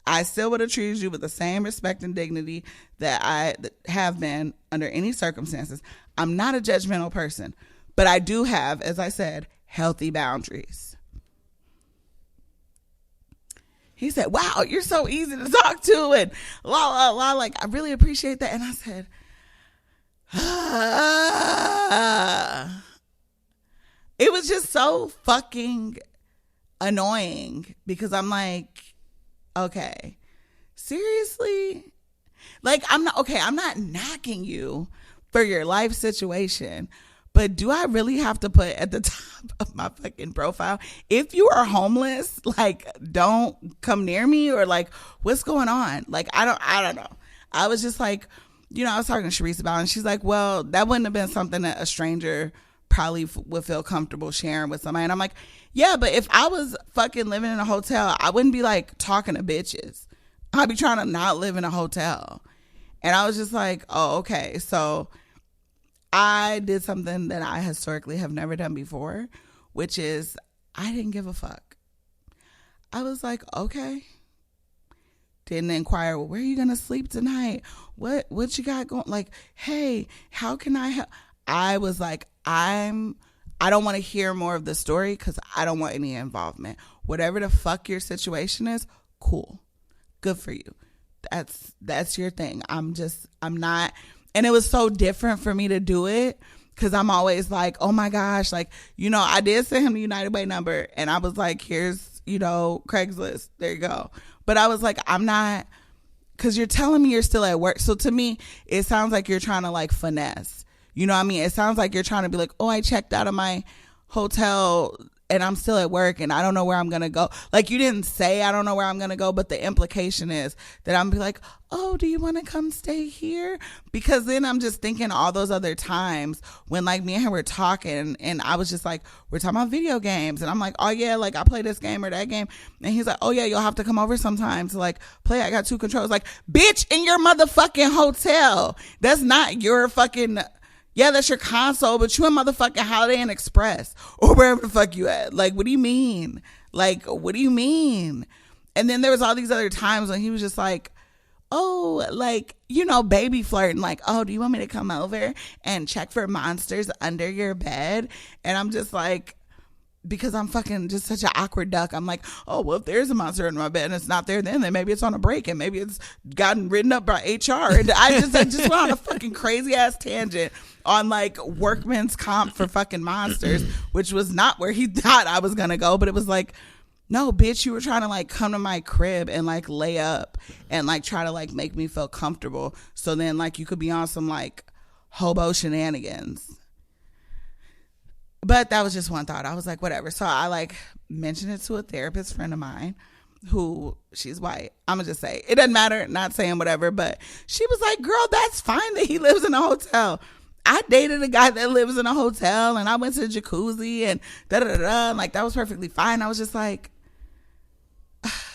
I still would have treated you with the same respect and dignity that I have been under any circumstances. I'm not a judgmental person, but I do have, as I said, healthy boundaries. He said, wow, you're so easy to talk to, and la, la, la. Like, I really appreciate that. And I said, it was just so fucking annoying because I'm like, okay, seriously? Like, I'm not knocking you for your life situation, but do I really have to put at the top of my fucking profile, if you are homeless, like, don't come near me, or like, what's going on? Like, I don't know. I was just like, I was talking to Sharice about it, and she's like, well, that wouldn't have been something that a stranger probably would feel comfortable sharing with somebody. And I'm like, yeah, but if I was fucking living in a hotel, I wouldn't be like talking to bitches. I'd be trying to not live in a hotel. And I was just like, oh, okay. So I did something that I historically have never done before, which is I didn't give a fuck. I was like, okay. Didn't inquire, well, where are you going to sleep tonight? What you got going? Like, hey, how can I help? I was like, I don't want to hear more of the story because I don't want any involvement. Whatever the fuck your situation is, cool. Good for you. That's your thing. I'm not. And it was so different for me to do it because I'm always like, oh my gosh, like, I did send him the United Way number, and I was like, here's, Craigslist. There you go. But I was like, I'm not, because you're telling me you're still at work. So to me, it sounds like you're trying to like finesse. You know what I mean? It sounds like you're trying to be like, oh, I checked out of my hotel and I'm still at work and I don't know where I'm going to go. Like, you didn't say I don't know where I'm going to go, but the implication is that I'm be like, oh, do you want to come stay here? Because then I'm just thinking all those other times when like me and her were talking and I was just like, we're talking about video games. And I'm like, oh yeah, like I play this game or that game. And he's like, oh yeah, you'll have to come over sometime to like play. I got 2 controllers. Like, bitch, in your motherfucking hotel. That's not your fucking... Yeah, that's your console, but you in motherfucking Holiday Inn Express or wherever the fuck you at. Like, what do you mean? Like, what do you mean? And then there was all these other times when he was just like, oh, like, baby flirting. Like, oh, do you want me to come over and check for monsters under your bed? And I'm just like, because I'm fucking just such an awkward duck. I'm like, oh, well, if there's a monster in my bed and it's not there then maybe it's on a break and maybe it's gotten written up by HR. And I just went on a fucking crazy ass tangent on like workman's comp for fucking monsters, which was not where he thought I was going to go. But it was like, no, bitch, you were trying to like come to my crib and like lay up and like try to like make me feel comfortable. So then like you could be on some like hobo shenanigans. But that was just one thought. I was like, whatever. So I like mentioned it to a therapist friend of mine who, she's white. I'm going to just say, it doesn't matter, not saying whatever. But she was like, girl, that's fine that he lives in a hotel. I dated a guy that lives in a hotel and I went to the jacuzzi and da-da-da-da. And like, that was perfectly fine. I was just like,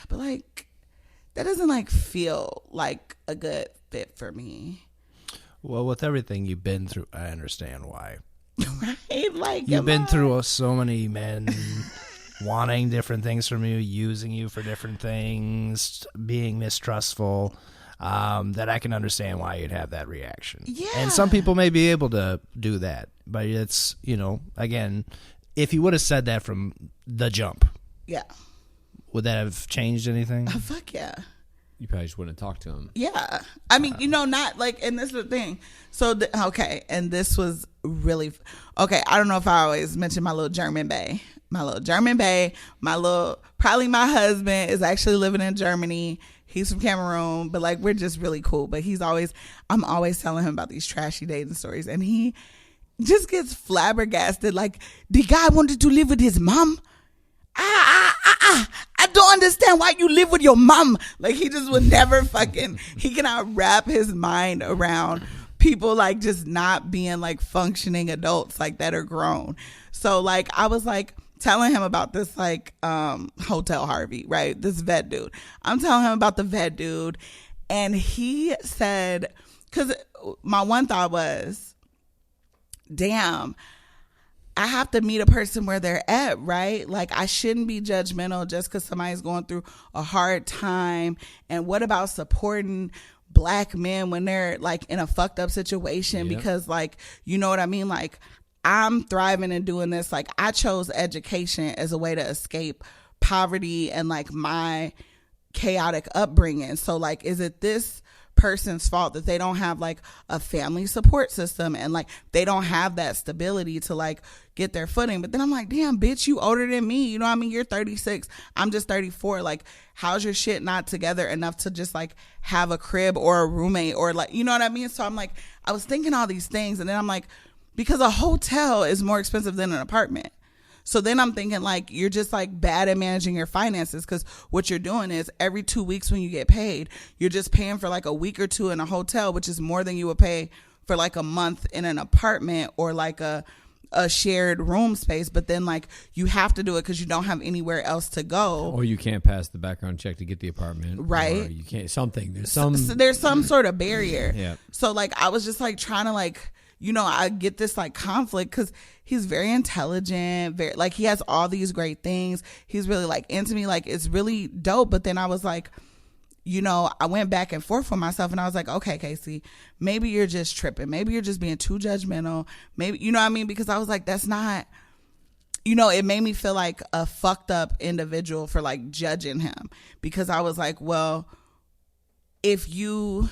but like, that doesn't like feel like a good fit for me. Well, with everything you've been through, I understand why. Right? Like, you've been through so many men wanting different things from you, using you for different things, being mistrustful, that I can understand why you'd have that reaction. Yeah. And some people may be able to do that, but it's, again, if you would have said that from the jump, yeah, would that have changed anything? Oh, fuck yeah. You probably just wouldn't talk to him. Yeah. I mean, not like, and this is the thing. So, okay. And this was really, okay. I don't know if I always mention my little German bae. Probably my husband is actually living in Germany. He's from Cameroon, but like, we're just really cool. But I'm always telling him about these trashy dating stories. And he just gets flabbergasted. Like, the guy wanted to live with his mom. I don't understand why you live with your mom. Like, he just would never he cannot wrap his mind around people like just not being like functioning adults like that are grown. So like, I was like telling him about this like Hotel Harvey, right? This vet dude. I'm telling him about the vet dude, and he said, because my one thought was, damn, I have to meet a person where they're at, right? Like, I shouldn't be judgmental just because somebody's going through a hard time. And what about supporting Black men when they're like in a fucked up situation? Yep. Because like, you know what I mean? Like, I'm thriving and doing this. Like, I chose education as a way to escape poverty and like my chaotic upbringing. So like, is it this person's fault that they don't have like a family support system and like they don't have that stability to like get their footing? But then I'm like, damn, bitch, you older than me. You know what I mean? You're 36. I'm just 34. Like, how's your shit not together enough to just like have a crib or a roommate or like, you know what I mean? So I'm like, I was thinking all these things, and then I'm like, because a hotel is more expensive than an apartment. So then I'm thinking like, you're just like bad at managing your finances, because what you're doing is every 2 weeks when you get paid, you're just paying for like a week or two in a hotel, which is more than you would pay for like a month in an apartment or like a shared room space. But then like you have to do it because you don't have anywhere else to go, or you can't pass the background check to get the apartment, right? Or you can't, there's some sort of barrier. Yeah. So like I was just like trying to like, you know, I get this like conflict because he's very intelligent, very like he has all these great things. He's really like into me, like it's really dope. But then I was like, you know, I went back and forth with myself, and I was like, okay, Casey, maybe you're just tripping. Maybe you're just being too judgmental. Maybe, you know what I mean? Because I was like, that's not, you know, it made me feel like a fucked up individual for like judging him, because I was like, well, if you,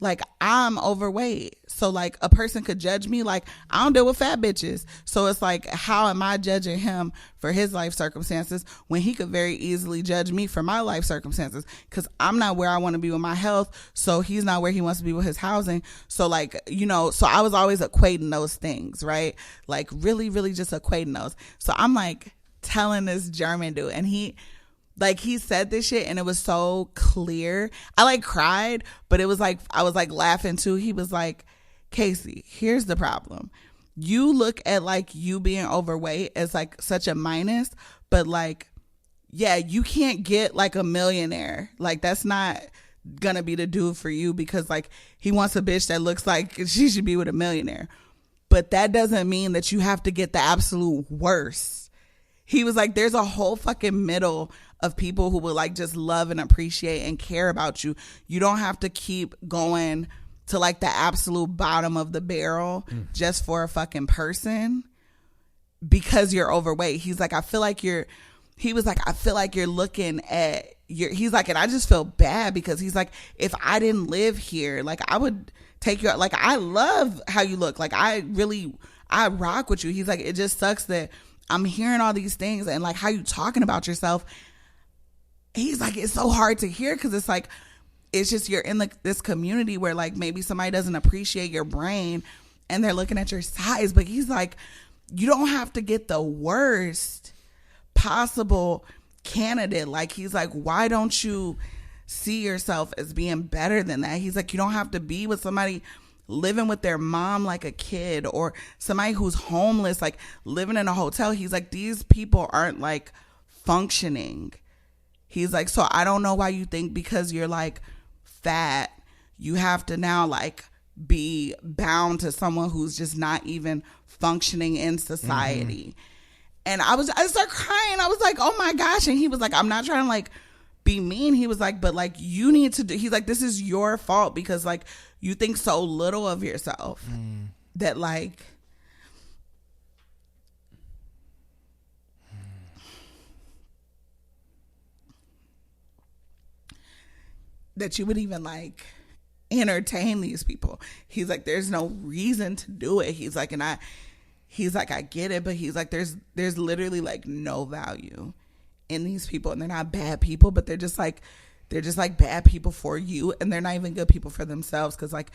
like, I'm overweight, so like a person could judge me. Like, I don't deal with fat bitches, so it's like, how am I judging him for his life circumstances when he could very easily judge me for my life circumstances? Because I'm not where I want to be with my health, so he's not where he wants to be with his housing. So like, you know, so I was always equating those things, right? Like really, really just equating those. So I'm like telling this German dude, and he said this shit and it was so clear. I like cried, but it was like, I was like laughing too. He was like, Casey, here's the problem. You look at like you being overweight as like such a minus, but like, yeah, you can't get like a millionaire. Like that's not gonna be the dude for you, because like he wants a bitch that looks like she should be with a millionaire. But that doesn't mean that you have to get the absolute worst. He was like, there's a whole fucking middle of people who will like just love and appreciate and care about you. You don't have to keep going to like the absolute bottom of the barrel just for a fucking person because you're overweight. He's like, I feel like you're looking at your, he's like, and I just feel bad because he's like, if I didn't live here, like I would take you out. Like, I love how you look. Like I rock with you. He's like, it just sucks that I'm hearing all these things and like how you talking about yourself. He's like, it's so hard to hear because it's like, it's just you're in like this community where like maybe somebody doesn't appreciate your brain and they're looking at your size. But he's like, you don't have to get the worst possible candidate. Like he's like, why don't you see yourself as being better than that? He's like, you don't have to be with somebody living with their mom like a kid, or somebody who's homeless, like living in a hotel. He's like, these people aren't like functioning. He's like, so I don't know why you think because you're like fat, you have to now like be bound to someone who's just not even functioning in society. And I started crying. I was like, oh my gosh. And he was like, I'm not trying to like be mean. He was like, but like you need to do, he's like, this is your fault because like you think so little of yourself that like, that you would even like entertain these people. He's like, there's no reason to do it. He's like, I get it, but he's like, there's literally like no value in these people, and they're not bad people, but they're just like bad people for you, and they're not even good people for themselves, because like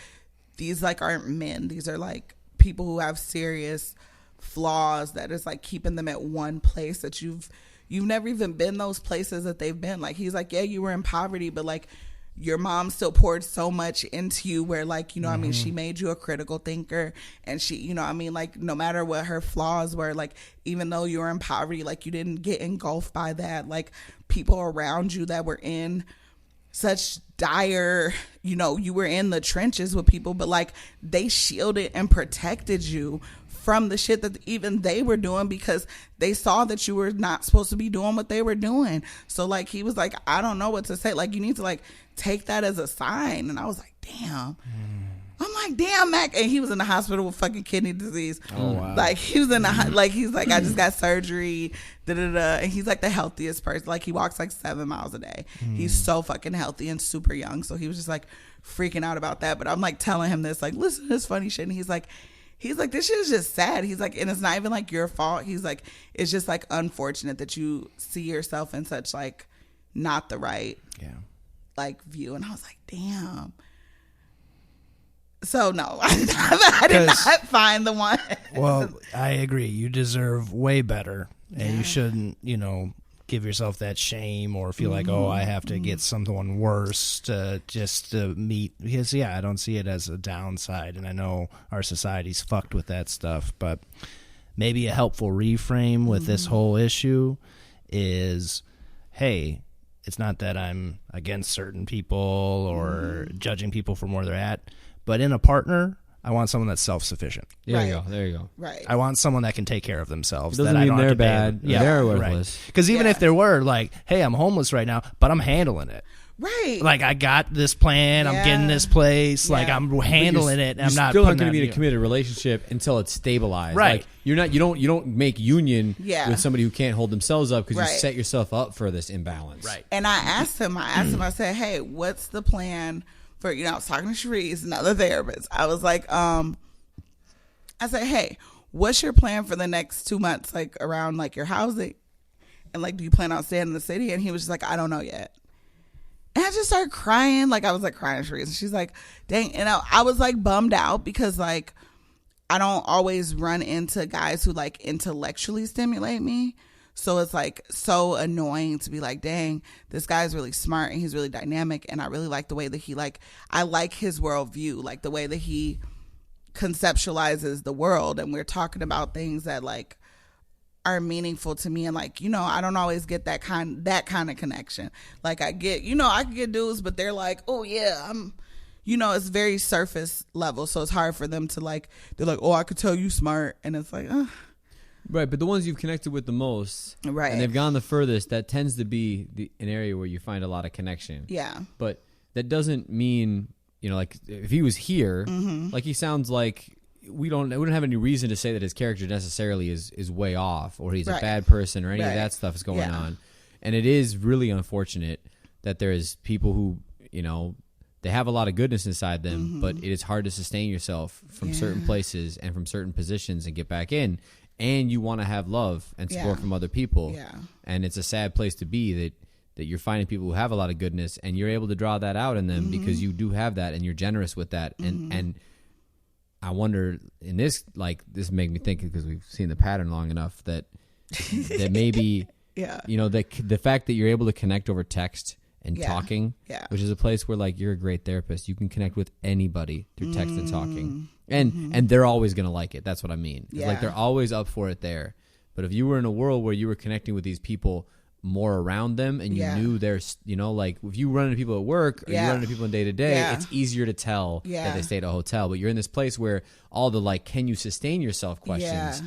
these like aren't men. These are like people who have serious flaws that is like keeping them at one place that you've never even been those places that they've been. Like he's like, yeah, you were in poverty, but like your mom still poured so much into you where like, you know what I mean, she made you a critical thinker, and she, you know what I mean, like no matter what her flaws were, like even though you were in poverty, like you didn't get engulfed by that. Like people around you that were in such dire, you know, you were in the trenches with people, but like they shielded and protected you from the shit that even they were doing because they saw that you were not supposed to be doing what they were doing. So like he was like, I don't know what to say. Like you need to like take that as a sign. And I was like, damn. I'm like, damn, Mac. And he was in the hospital with fucking kidney disease. Oh, wow. Like, he was in the, like, he's like, I just got surgery, And he's like the healthiest person. Like, he walks like 7 miles a day. He's so fucking healthy and super young. So he was just like freaking out about that. But I'm like telling him this, like, listen to this funny shit. And he's like, this shit is just sad. He's like, and it's not even like your fault. He's like, it's just like unfortunate that you see yourself in such like not the right like view. And I was like, damn. So no, I did not find the one. Well, I agree. You deserve way better, and you shouldn't, give yourself that shame or feel like, oh, I have to get someone worse to meet. Because I don't see it as a downside, and I know our society's fucked with that stuff. But maybe a helpful reframe with this whole issue is, hey, it's not that I'm against certain people or judging people from where they're at. But in a partner, I want someone that's self-sufficient. There you go. Right. I want someone that can take care of themselves. It doesn't that mean I don't they're have to bad. Yeah, they're worthless. Because even if there were like, hey, I'm homeless right now, but I'm handling it. Right. Like, I got this plan. I'm getting this place. Like, I'm handling it. And I'm not still putting not going to that be in a committed relationship until it's stabilized. Right. Like, you don't make union Yeah. with somebody who can't hold themselves up because Right. you set yourself up for this imbalance. Right. And I asked him, I said, hey, what's the plan for, I was talking to Sharice, another therapist. I was like, I said, hey, what's your plan for the next 2 months, like around like your housing? And like, do you plan on staying in the city? And he was just like, I don't know yet. And I just started crying. Like, I was like crying to Sharice. And she's like, dang. And I was like bummed out because like, I don't always run into guys who like intellectually stimulate me. So it's like so annoying to be like, dang, this guy's really smart and he's really dynamic. And I really like the way that he I like his worldview, like the way that he conceptualizes the world. And we're talking about things that like are meaningful to me. And like, I don't always get that kind of connection. Like I get, I can get dudes, but they're like, oh yeah, I'm, it's very surface level. So it's hard for them to like, they're like, oh, I could tell you smart. And it's like, Right, but the ones you've connected with the most, right, and they've gone the furthest, that tends to be an area where you find a lot of connection. Yeah. But that doesn't mean, like if he was here, like he sounds like we don't have any reason to say that his character necessarily is way off or he's a bad person or any of that stuff is going on. And it is really unfortunate that there is people who, they have a lot of goodness inside them, but it is hard to sustain yourself from certain places and from certain positions and get back in. And you want to have love and support from other people. Yeah. And it's a sad place to be that you're finding people who have a lot of goodness and you're able to draw that out in them because you do have that and you're generous with that. And I wonder in this, like, this made me think because we've seen the pattern long enough that maybe, the fact that you're able to connect over text and talking, which is a place where like you're a great therapist. You can connect with anybody through text and talking. And they're always going to like it. That's what I mean. It's like they're always up for it there. But if you were in a world where you were connecting with these people more around them and you knew there's, like if you run into people at work or you run into people in day to day, it's easier to tell that they stay at a hotel. But you're in this place where all the like, can you sustain yourself questions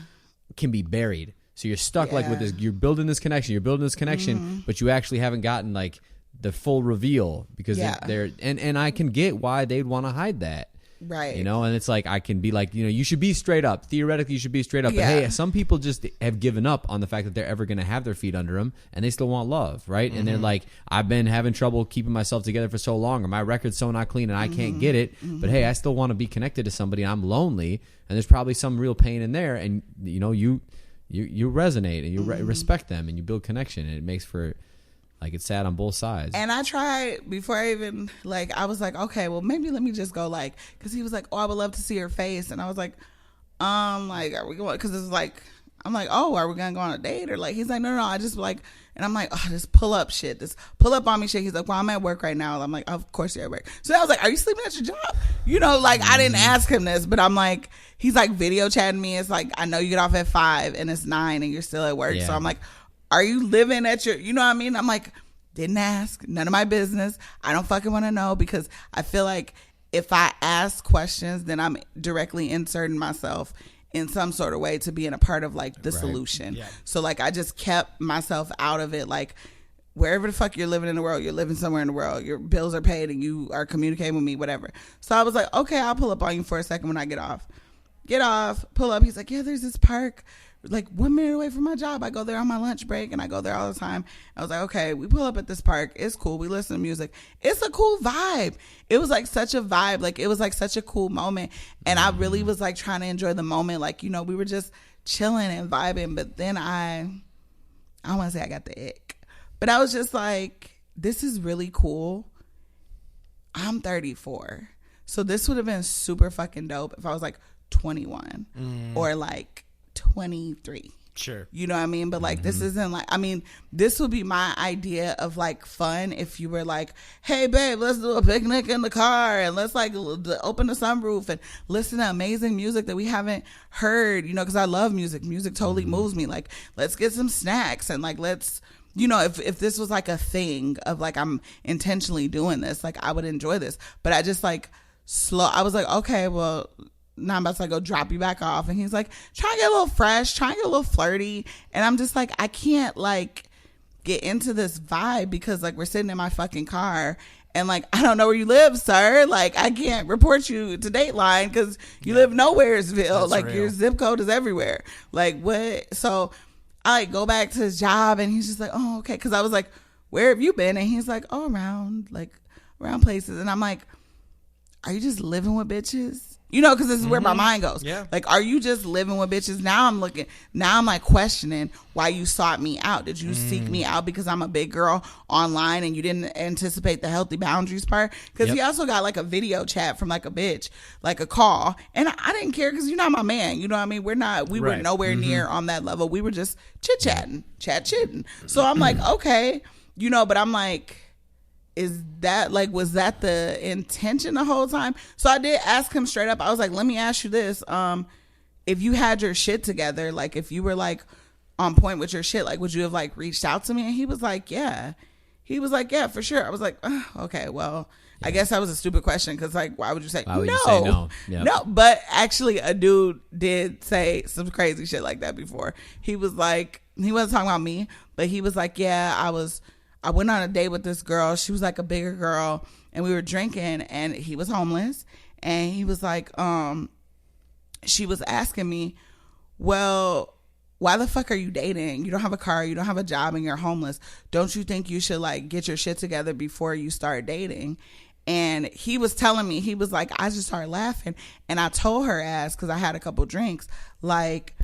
can be buried. So you're stuck like with this, you're building this connection, but you actually haven't gotten like the full reveal because they're and I can get why they'd want to hide that. Right. And it's like I can be like, you should be straight up. Theoretically, you should be straight up. But hey, some people just have given up on the fact that they're ever going to have their feet under them and they still want love, right? And they're like, I've been having trouble keeping myself together for so long or my record's so not clean and I can't get it. But hey, I still want to be connected to somebody. I'm lonely and there's probably some real pain in there. And, you resonate and you respect them and you build connection and it makes for... Like, it's sad on both sides. And I tried, before I even, like, I was like, okay, well, maybe let me just go, like, because he was like, oh, I would love to see her face. And I was like, are we going, because it's like, I'm like, oh, are we going to go on a date? Or, like, he's like, no, I just, like, and I'm like, oh, just pull up shit. Just pull up on me shit. He's like, well, I'm at work right now. I'm like, of course you're at work. So I was like, are you sleeping at your job? Like, I didn't ask him this, but I'm like, he's like video chatting me. It's like, I know you get off at 5 and it's 9 and you're still at work. So I'm like, are you living at your, what I mean? I'm like, didn't ask, none of my business. I don't fucking want to know because I feel like if I ask questions, then I'm directly inserting myself in some sort of way to being a part of like the solution. Yeah. So like I just kept myself out of it. Like wherever the fuck you're living in the world, you're living somewhere in the world. Your bills are paid and you are communicating with me, whatever. So I was like, okay, I'll pull up on you for a second when I get off. Get off, pull up. He's like, yeah, there's this park like 1 minute away from my job. I go there on my lunch break and I go there all the time. I was like, okay, we pull up at this park. It's cool. We listen to music. It's a cool vibe. It was like such a vibe. Like it was like such a cool moment. And I really was like trying to enjoy the moment. Like, you know, we were just chilling and vibing. But then I don't want to say I got the ick. But I was just like, this is really cool. I'm 34. So this would have been super fucking dope if I was like 21 or like 23. Sure. You know what I mean? But like, this isn't like, I mean, this would be my idea of like fun if you were like, hey babe, let's do a picnic in the car and let's like open the sunroof and listen to amazing music that we haven't heard, you know, because I love music. Music totally moves me. Like, let's get some snacks and like, let's, you know, if this was like a thing of like, I'm intentionally doing this, like I would enjoy this. But I just like I was like, okay, well, now I'm about to like go drop you back off. And he's like, try and get a little fresh, try and get a little flirty. And I'm just like, I can't like get into this vibe because like we're sitting in my fucking car and like, I don't know where you live, sir. Like I can't report you to Dateline because you live nowheresville. That's like real. your zip code is everywhere. Like what? So I like go back to his job and he's just like, oh, okay. Cause I was like, where have you been? And he's like, oh, around places. And I'm like, are you just living with bitches? You know, because this is where my mind goes. Yeah. Like, are you just living with bitches? Now I'm like questioning why you sought me out. Did you seek me out because I'm a big girl online and you didn't anticipate the healthy boundaries part? Because he also got like a video chat from like a bitch, like a call. And I didn't care because you're not my man. You know what I mean? We were nowhere near on that level. We were just chit-chatting. So I'm like, okay, you know, but I'm like, is that like, was that the intention the whole time? So I did ask him straight up. I was like, let me ask you this. If you had your shit together, like if you were like on point with your shit, like would you have like reached out to me? And he was like, yeah. He was like, yeah, for sure. I was like, okay, well, I guess that was a stupid question because like, why would you say Why would you say no? Yep. No, but actually a dude did say some crazy shit like that before. He was like, he wasn't talking about me, but he was like, yeah, I went on a date with this girl. She was like a bigger girl and we were drinking and he was homeless. And he was like, she was asking me, well, why the fuck are you dating? You don't have a car, you don't have a job and you're homeless. Don't you think you should like get your shit together before you start dating? And he was telling me, he was like, I just started laughing. And I told her ass, cause I had a couple drinks, like,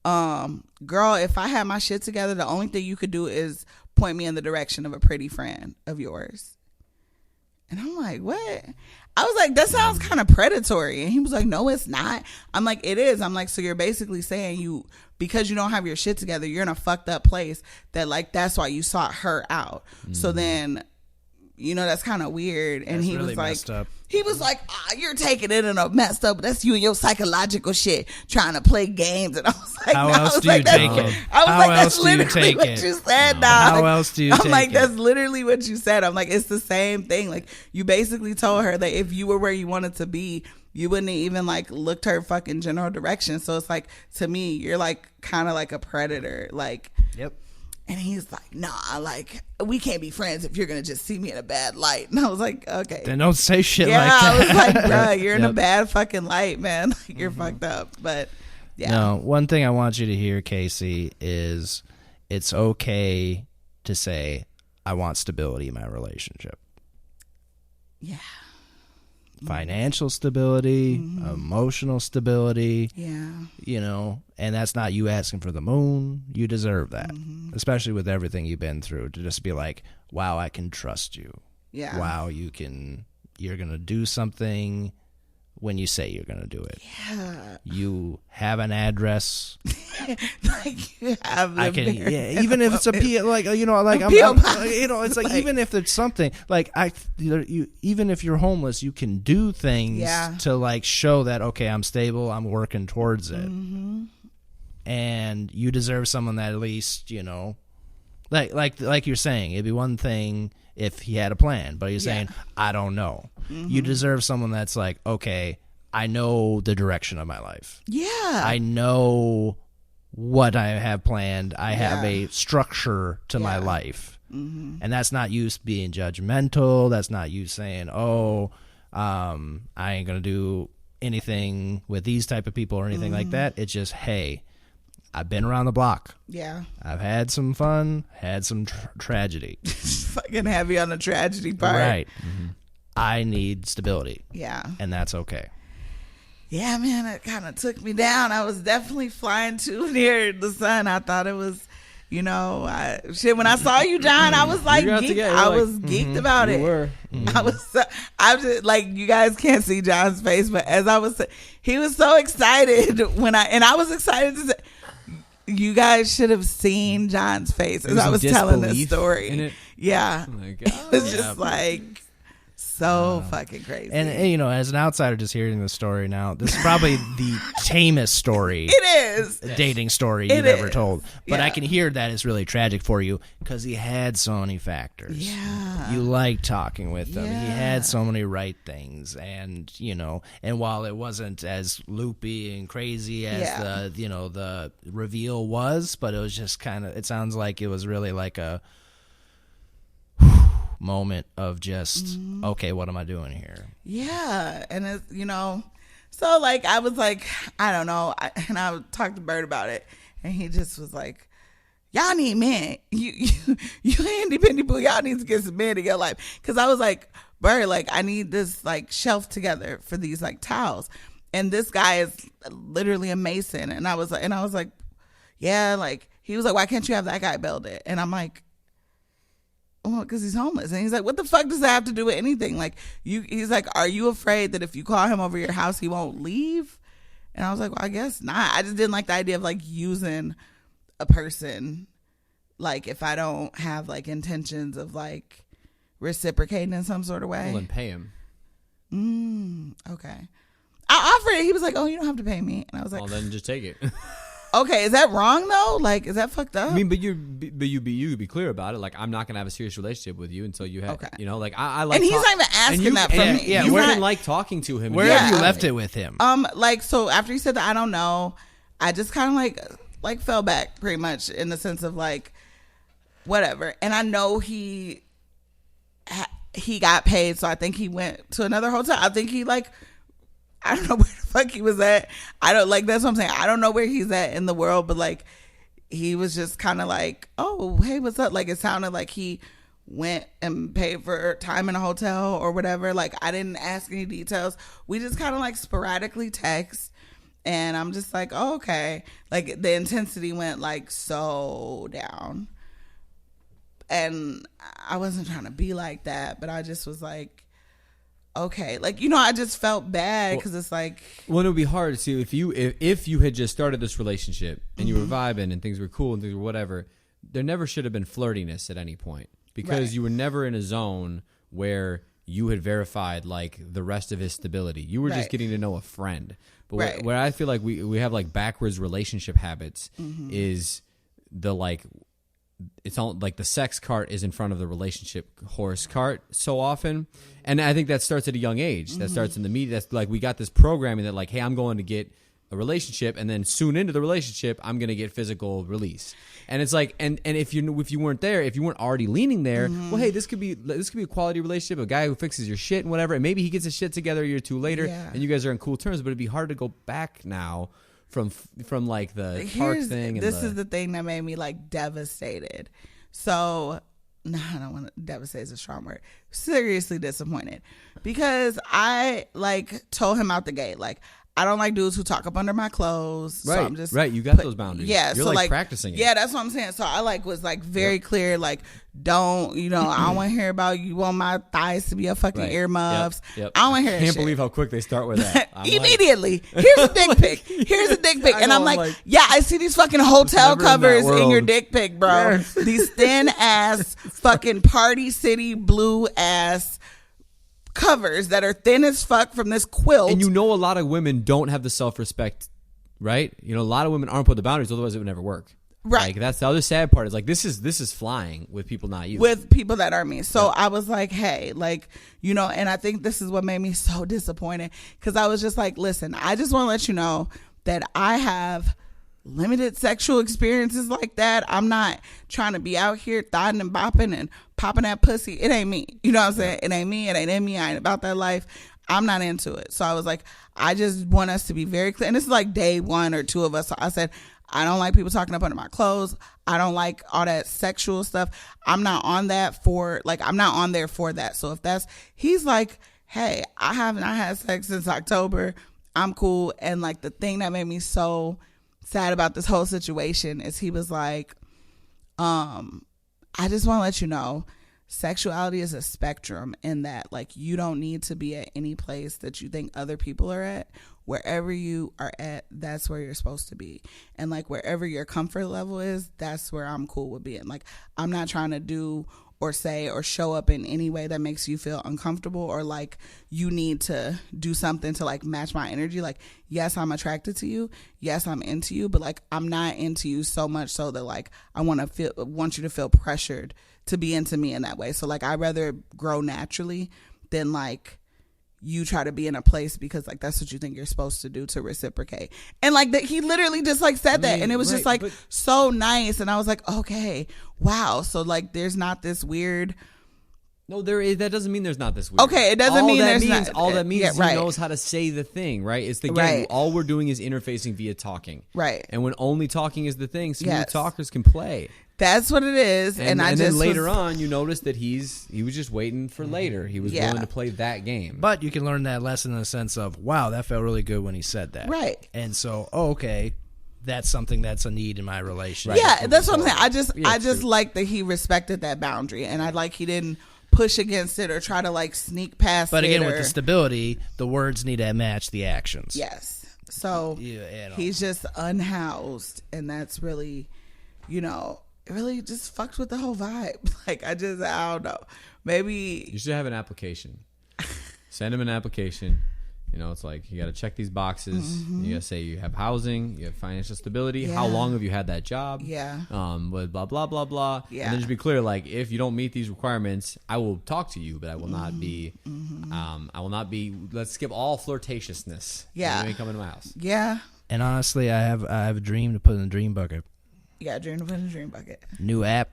girl, if I had my shit together, the only thing you could do is point me in the direction of a pretty friend of yours. And I'm like, what? I was like, that sounds kind of predatory. And he was like, no, it's not. I'm like, it is. I'm like, so you're basically saying because you don't have your shit together, you're in a fucked up place that like, that's why you sought her out. So then, you know, that's kind of weird. And That's he really was like, messed up. he was like, you're taking it in a messed up. That's you and your psychological shit trying to play games. And I was like, How no. I else was do you like, take that's- it? I was How like, that's else do you literally take what it? you said, dog. How else do you I'm take like, it? that's literally what you said. I'm like, it's the same thing. Like, you basically told her that if you were where you wanted to be, you wouldn't even like looked her fucking general direction. So it's like, to me, you're like kind of like a predator. Like, Yep. and he's like, nah, like, we can't be friends if you're going to just see me in a bad light. And I was like, okay. Then don't say shit Yeah, like that. I was like, bruh, you're in a Yep. bad fucking light, man. Like, you're fucked up. But yeah. No, one thing I want you to hear, Casey, is it's okay to say, I want stability in my relationship. Yeah. Financial stability, emotional stability, Yeah. you know, and that's not you asking for the moon. You deserve that, especially with everything you've been through, to just be like, wow, I can trust you. Yeah. Wow, you're going to do something when you say you're going to do it. Yeah. You have an address. Like, you have the Even if it's a P, like, you know, like, P.O. box. you know, it's like, even if it's something like even if you're homeless, you can do things to like show that, okay, I'm stable, I'm working towards it. And you deserve someone that at least, you know, like you're saying, it'd be one thing if he had a plan, but you're saying, I don't know. You deserve someone that's like, okay, I know the direction of my life. Yeah. I know what I have planned. I have a structure to my life. And that's not you being judgmental. That's not you saying, oh, I ain't going to do anything with these type of people or anything like that. It's just, hey, I've been around the block. Yeah. I've had some fun, had some tragedy. Fucking heavy on the tragedy part. Right. I need stability. Yeah. And that's okay. Yeah, man, it kind of took me down. I was definitely flying too near the sun. I thought it was, when I saw you, John, I was like, geeked about it. Were. I was just like, you guys can't see John's face, but as I was, he was so excited and I was excited to say, you guys should have seen John's face as I was telling this story. Yeah. Oh my God. It was just like so fucking crazy. And as an outsider just hearing this story now, this is probably the tamest story. It is. Dating story you've ever told. But I can hear that it's really tragic for you because he had so many factors. Yeah. You liked talking with him. Yeah. He had so many right things. And, and while it wasn't as loopy and crazy as the reveal was, but it was just it sounds like it was really like a moment of just okay, what am I doing here? Yeah. And it's so like I was like, I don't know, and I talked to Bert about it, and he just was like, y'all need men. You independent people, y'all need to get some men in your life. Because I was like, Bert, like I need this like shelf together for these like towels, and this guy is literally a mason. And I was like, yeah, like he was like, why can't you have that guy build it? And I'm like, well, because he's homeless. And he's like, what the fuck does that have to do with anything? Like, he's like, are you afraid that if you call him over your house, he won't leave? And I was like, well, I guess not. I just didn't like the idea of like using a person, like if I don't have like intentions of like reciprocating in some sort of way. Well, then pay him. Okay. I offered it. He was like, oh, you don't have to pay me. And I was like, well, then just take it. Okay, is that wrong though? Like, is that fucked up? I mean, but you be clear about it. Like, I'm not gonna have a serious relationship with you until you have, like I like. And he's not even asking that from me. Yeah, we didn't like talking to him. Where have you left it with him? Like, so after he said that, I don't know. I just kind of like fell back pretty much in the sense of like, whatever. And I know he got paid, so I think he went to another hotel. I think he I don't know where the fuck he was at. I don't that's what I'm saying. I don't know where he's at in the world, but like he was just kind of like, oh, hey, what's up? Like it sounded like he went and paid for time in a hotel or whatever. Like I didn't ask any details. We just kind of like sporadically text, and I'm just like, oh, okay. Like the intensity went like so down, and I wasn't trying to be like that, but I just was like, okay, like I just felt bad because it's like, well, it would be hard to if you had just started this relationship and you were vibing and things were cool and things were whatever. There never should have been flirtiness at any point because you were never in a zone where you had verified like the rest of his stability. You were just getting to know a friend. But where I feel like we have like backwards relationship habits is the like. It's all like the sex cart is in front of the relationship horse cart so often. And I think that starts at a young age. That starts in the media. That's like we got this programming that like, hey, I'm going to get a relationship, and then soon into the relationship, I'm going to get physical release. And it's like, and if you weren't there, if you weren't already leaning there, well, hey, this could be a quality relationship, a guy who fixes your shit and whatever, and maybe he gets his shit together a year or two later, and you guys are on cool terms. But it'd be hard to go back now. From like the park thing. This is the thing that made me like devastated. So, no, I don't want to. Devastate is a strong word. Seriously disappointed because I like told him out the gate like I don't like dudes who talk up under my clothes. Right, so I'm just right. You got those boundaries. Yeah, you're so like practicing it. Yeah, that's what I'm saying. So I like was like very clear. Like, don't I don't want to hear about you want my thighs to be a fucking earmuffs. Yep. I don't want to hear. I can't believe how quick they start with that. Immediately, here's a dick pic. Here's a dick pic, and I'm like, yeah, I see these fucking hotel covers in your dick pic, bro. Yes. These thin ass fucking Party City blue ass covers that are thin as fuck from this quilt. And a lot of women don't have the self-respect, right? A lot of women aren't put the boundaries, otherwise it would never work. Right. Like that's the other sad part is like this is flying with people not you. With people that are me. So I was like, hey, like, and I think this is what made me so disappointed because I was just like, listen, I just want to let you know that I have limited sexual experiences like that. I'm not trying to be out here thotting and bopping and popping that pussy. It ain't me. You know what I'm saying? It ain't me. It ain't in me. I ain't about that life. I'm not into it. So I was like, I just want us to be very clear. And this is like day 1 or 2 of us. So I said, I don't like people talking up under my clothes. I don't like all that sexual stuff. I'm not on that for, like, I'm not on there for that. So if that's, he's like, hey, I haven't had sex since October. I'm cool. And like the thing that made me so sad about this whole situation is he was like, I just want to let you know, sexuality is a spectrum in that, like, you don't need to be at any place that you think other people are at. Wherever you are at, that's where you're supposed to be. And like wherever your comfort level is, that's where I'm cool with being. Like, I'm not trying to do or say or show up in any way that makes you feel uncomfortable or like you need to do something to like match my energy. Like, yes, I'm attracted to you. Yes, I'm into you, but like I'm not into you so much so that like I want you to feel pressured to be into me in that way. So like I'd rather grow naturally than like you try to be in a place because like that's what you think you're supposed to do to reciprocate. And like that, he literally just like said that, and it was just like so nice. And I was like, okay, wow. So like there's not this weird. No, there is. That doesn't mean there's not this weird. Okay, it doesn't mean there's not. All that means is right. he knows how to say the thing, right? It's the game. Right. All we're doing is interfacing via talking. Right. And when only talking is the thing, smooth Yes. talkers can play. That's what it is. And then later on, you notice that he was just waiting for later. He was willing to play that game. But you can learn that lesson in the sense of, wow, that felt really good when he said that. Right. And so, okay, that's something that's a need in my relationship. Yeah, that's what I'm saying. I just like that he respected that boundary, and I like he didn't push against it or try to like sneak past it. But again, with the stability, the words need to match the actions. Yes. So he's just unhoused, and that's really, you know, it really just fucked with the whole vibe. Like I don't know. Maybe you should have an application. Send him an application. You know, it's like you got to check these boxes. Mm-hmm. You got to say you have housing, you have financial stability. Yeah. How long have you had that job? Yeah. With blah blah blah blah. Yeah. And then just be clear, like if you don't meet these requirements, I will talk to you, but I will not be. I will not be. Let's skip all flirtatiousness. Yeah. You ain't coming to my house. Yeah. And honestly, I have a dream to put in the dream bucket. You got a dream to put in the dream bucket. New app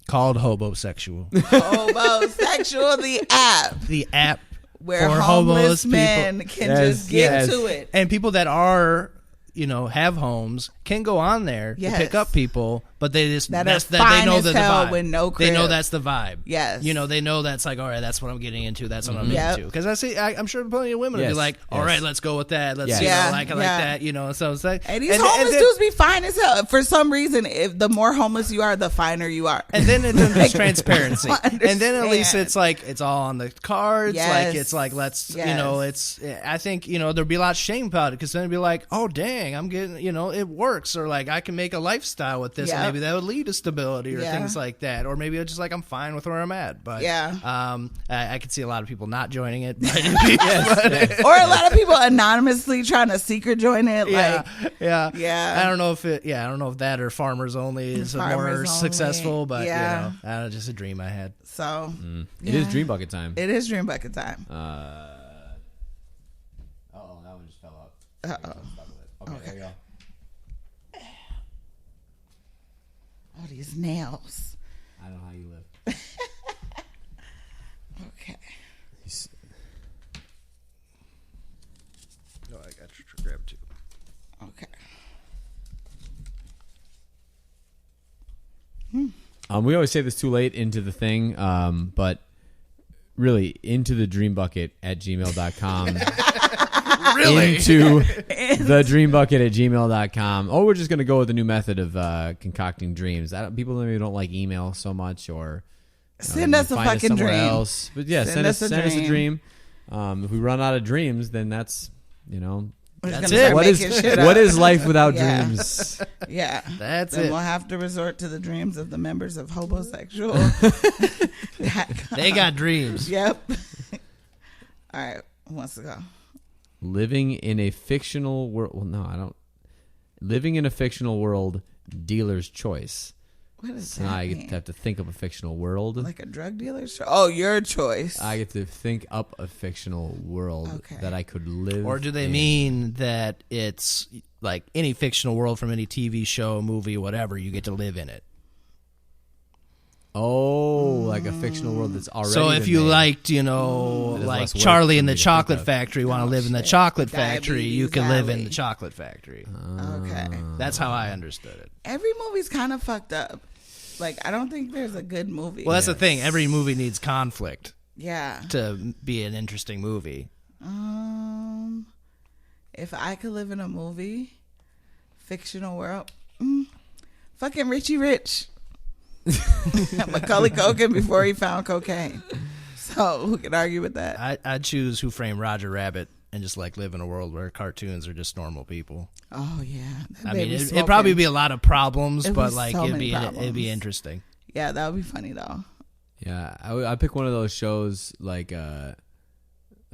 called Hobosexual. Hobosexual, the app. The app. Where homeless men can just get to it. And people that are, you know, have homes can go on there to pick up people, but they just they know the vibe. With no crib. They know that's the vibe. Yes. You know, they know that's like, all right, that's what I'm getting into. That's what I'm into. Because I'm sure plenty of women will be like, all right, let's go with that. Let's, you know, like that, you know. So it's like, and these homeless dudes be fine as hell. For some reason, if the more homeless you are, the finer you are. And then there's transparency. And then at least it's like, it's all on the cards. Yes. Like, it's like, let's, you know, I think, you know, there'll be a lot of shame about it because then it'd be like, oh, dang, I'm getting, you know, it works. Or like, I can make a lifestyle with this, and maybe that would lead to stability or things like that. Or maybe it's just like I'm fine with where I'm at. But I could see a lot of people not joining it. Or a lot of people anonymously trying to secret join it. Like, I don't know if I don't know if that or farmers only is more successful, but you know, just a dream I had. So it is dream bucket time. It is dream bucket time. That one just fell out. Okay, there you go. Oh, these nails. I don't know how you live. Okay. No, I got you to grab two. Okay. We always say this too late into the thing, but really, intothedreambucket@gmail.com. Really? Into thedreambucket@gmail.com. Or we're just going to go with the new method of concocting dreams. People maybe don't like email so much, or send us a fucking dream. Else. But yeah, send us a dream. If we run out of dreams, then that's, you know, that's it. What is life without dreams? Yeah. That's then it. We'll have to resort to the dreams of the members of Hobosexual. They got dreams. Yep. All right. Who wants to go? Living in a fictional world. Well, no, I don't. Living in a fictional world, dealer's choice. What is So that now I mean? get to have to think up a fictional world. Like a drug dealer show? Oh, your choice. I get to think up a fictional world that I could live. Or do they in. mean that it's like any fictional world from any TV show, movie, whatever, you get to live in it? Oh, like a fictional world that's already. So if been you made. liked, like less work Charlie for in me the to Chocolate think of. Factory, want to live in the shit. Chocolate Factory, you Diabetes can live in Alley. the Chocolate Factory. Okay. That's how I understood it. Every movie's kind of fucked up. Like, I don't think there's a good movie. Well, that's the thing. Every movie needs conflict Yeah. to be an interesting movie. If I could live in a movie, fictional world, fucking Richie Rich. Macaulay Culkin before he found cocaine. So who can argue with that? I'd choose Who Framed Roger Rabbit and just like live in a world where cartoons are just normal people. Oh yeah. I mean, it'd probably be a lot of problems, It'd but be like so it'd many be problems. interesting. Yeah, that would be funny though. Yeah, I pick one of those shows like I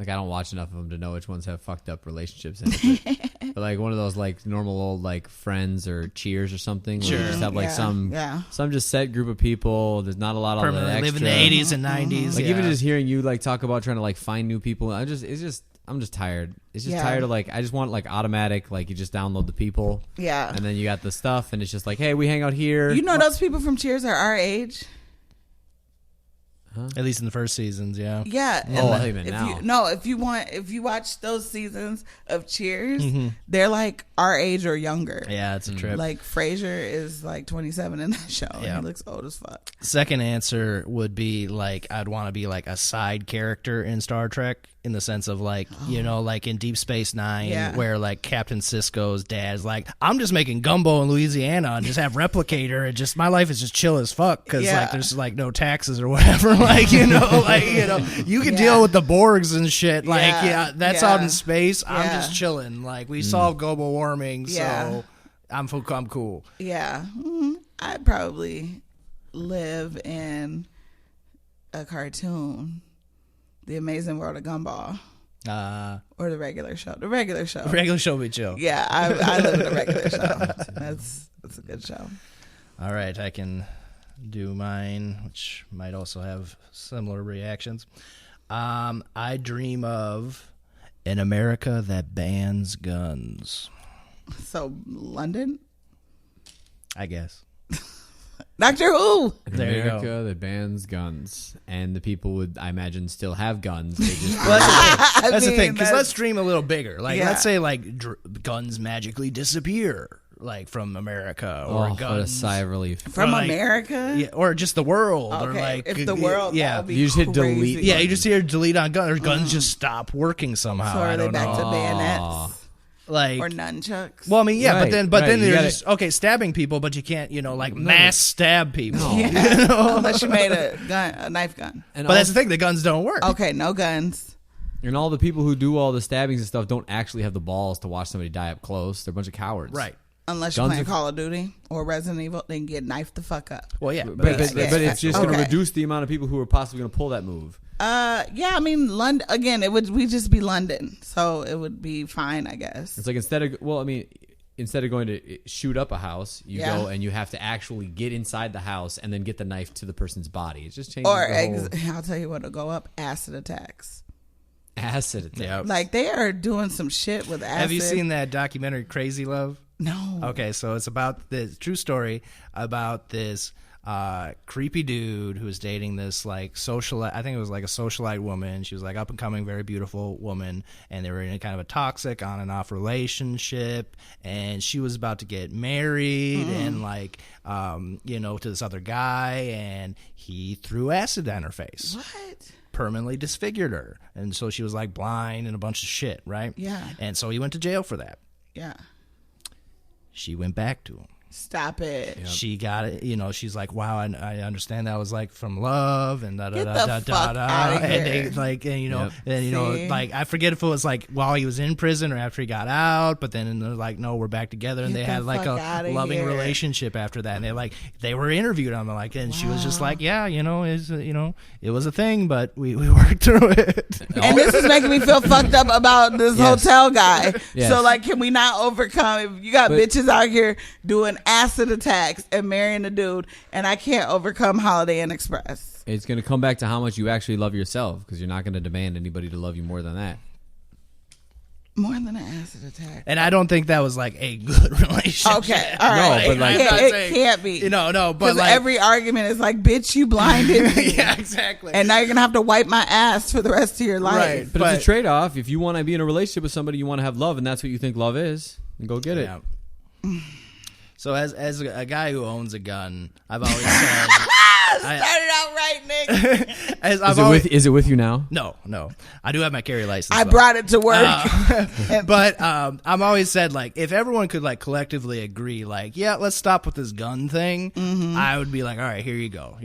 don't watch enough of them to know which ones have fucked up relationships in it. But like one of those like normal old like Friends or Cheers or something. Where you just have like some just set group of people. There's not a lot of Permanently extra. live in the 80s and 90s. Like even just hearing you like talk about trying to like find new people, I'm just tired. It's just tired of like I just want like automatic like you just download the people. Yeah. And then you got the stuff and it's just like, hey, we hang out here. You know those people from Cheers are our age? Huh? At least in the first seasons, yeah. Yeah. Oh, I think now. If you watch those seasons of Cheers, they're like our age or younger. Yeah, it's a trip. Like Frasier is like 27 in that show. Yeah. And he looks old as fuck. Second answer would be like I'd want to be like a side character in Star Trek in the sense of like, like in Deep Space Nine where like Captain Sisko's dad's like, I'm just making gumbo in Louisiana and just have Replicator and just my life is just chill as fuck because like there's like no taxes or whatever. You can deal with the Borgs and shit. Like, that's out in space. I'm just chilling. Like we solved global warming, so I'm cool. Yeah. I'd probably live in a cartoon. The Amazing World of Gumball. Or the regular show. The regular show. Regular show would be chill. Yeah, I live in a regular show. That's a good show. All right, I can do mine, which might also have similar reactions. I dream of an America that bans guns. So, London? I guess. Doctor Who. There you go. America that bans guns, and the people would, I imagine, still have guns. They just That's the thing, because let's dream a little bigger. Like, let's say like guns magically disappear, like from America, or guns. What a sigh of relief. From America? Or just the world, Okay, or like if the world, that would be You just hit crazy. delete. Yeah, you just hear delete on guns, or guns just stop working somehow. So are I they don't back know. to bayonets? Like Or nunchucks? Well, I mean, yeah, Right, but then you they're gotta- just stabbing people, but you can't, mass stab people. Unless you made a knife gun. And But that's the thing, the guns don't work. Okay, no guns. And all the people who do all the stabbings and stuff don't actually have the balls to watch somebody die up close. They're a bunch of cowards. Right. Unless you're Guns playing are- Call of Duty or Resident Evil, they can get knifed the fuck up. Well, yeah. But it's just going to Okay. reduce the amount of people who are possibly going to pull that move. Yeah, I mean, London, again, we just be London. So it would be fine, I guess. It's like instead of going to shoot up a house, you go and you have to actually get inside the house and then get the knife to the person's body. It just changes the whole I'll tell you what'll go up, acid attacks. acid attack. Yeah. Like, they are doing some shit with acid. Have you seen that documentary, Crazy Love? No. Okay, so it's about this true story about this creepy dude who was dating this like socialite. I think it was like a socialite woman. She was like up and coming, very beautiful woman, and they were in a kind of a toxic on and off relationship. And she was about to get married, and like to this other guy, and he threw acid on her face. What? Permanently disfigured her, and so she was like blind and a bunch of shit, right? Yeah. And so he went to jail for that. Yeah. She went back to him. Stop it. Yep. She got it, she's like, wow, I understand that was like from love and da da Get da the da fuck da. outta And here. they like, and See? like I forget if it was like while he was in prison or after he got out, but then they're like, no, we're back together, and Get they the had like fuck a outta loving here. relationship after that, and they were interviewed on the like, and she was just like, yeah, it was a thing, but we worked through it. And this is making me feel fucked up about this Yes. hotel guy. Yes. So, like, can we not overcome? If you got bitches out here doing acid attacks and marrying a dude, and I can't overcome Holiday Inn Express. It's going to come back to how much you actually love yourself, because you're not going to demand anybody to love you more than that. More than an acid attack. And I don't think that was like a good relationship. Okay, all right. No, but like, it can't be. No, but like every argument is like, bitch, you blinded me. yeah, exactly. And now you're going to have to wipe my ass for the rest of your life. Right. But it's a trade-off. If you want to be in a relationship with somebody, you want to have love, and that's what you think love is, then go get it. Yeah. So as a guy who owns a gun, I've always said... Started out right, Nick. Is it with you now? No. I do have my carry license. I brought it to work. But I'm always said, like, if everyone could, like, collectively agree, like, yeah, let's stop with this gun thing, I would be like, all right, here you go,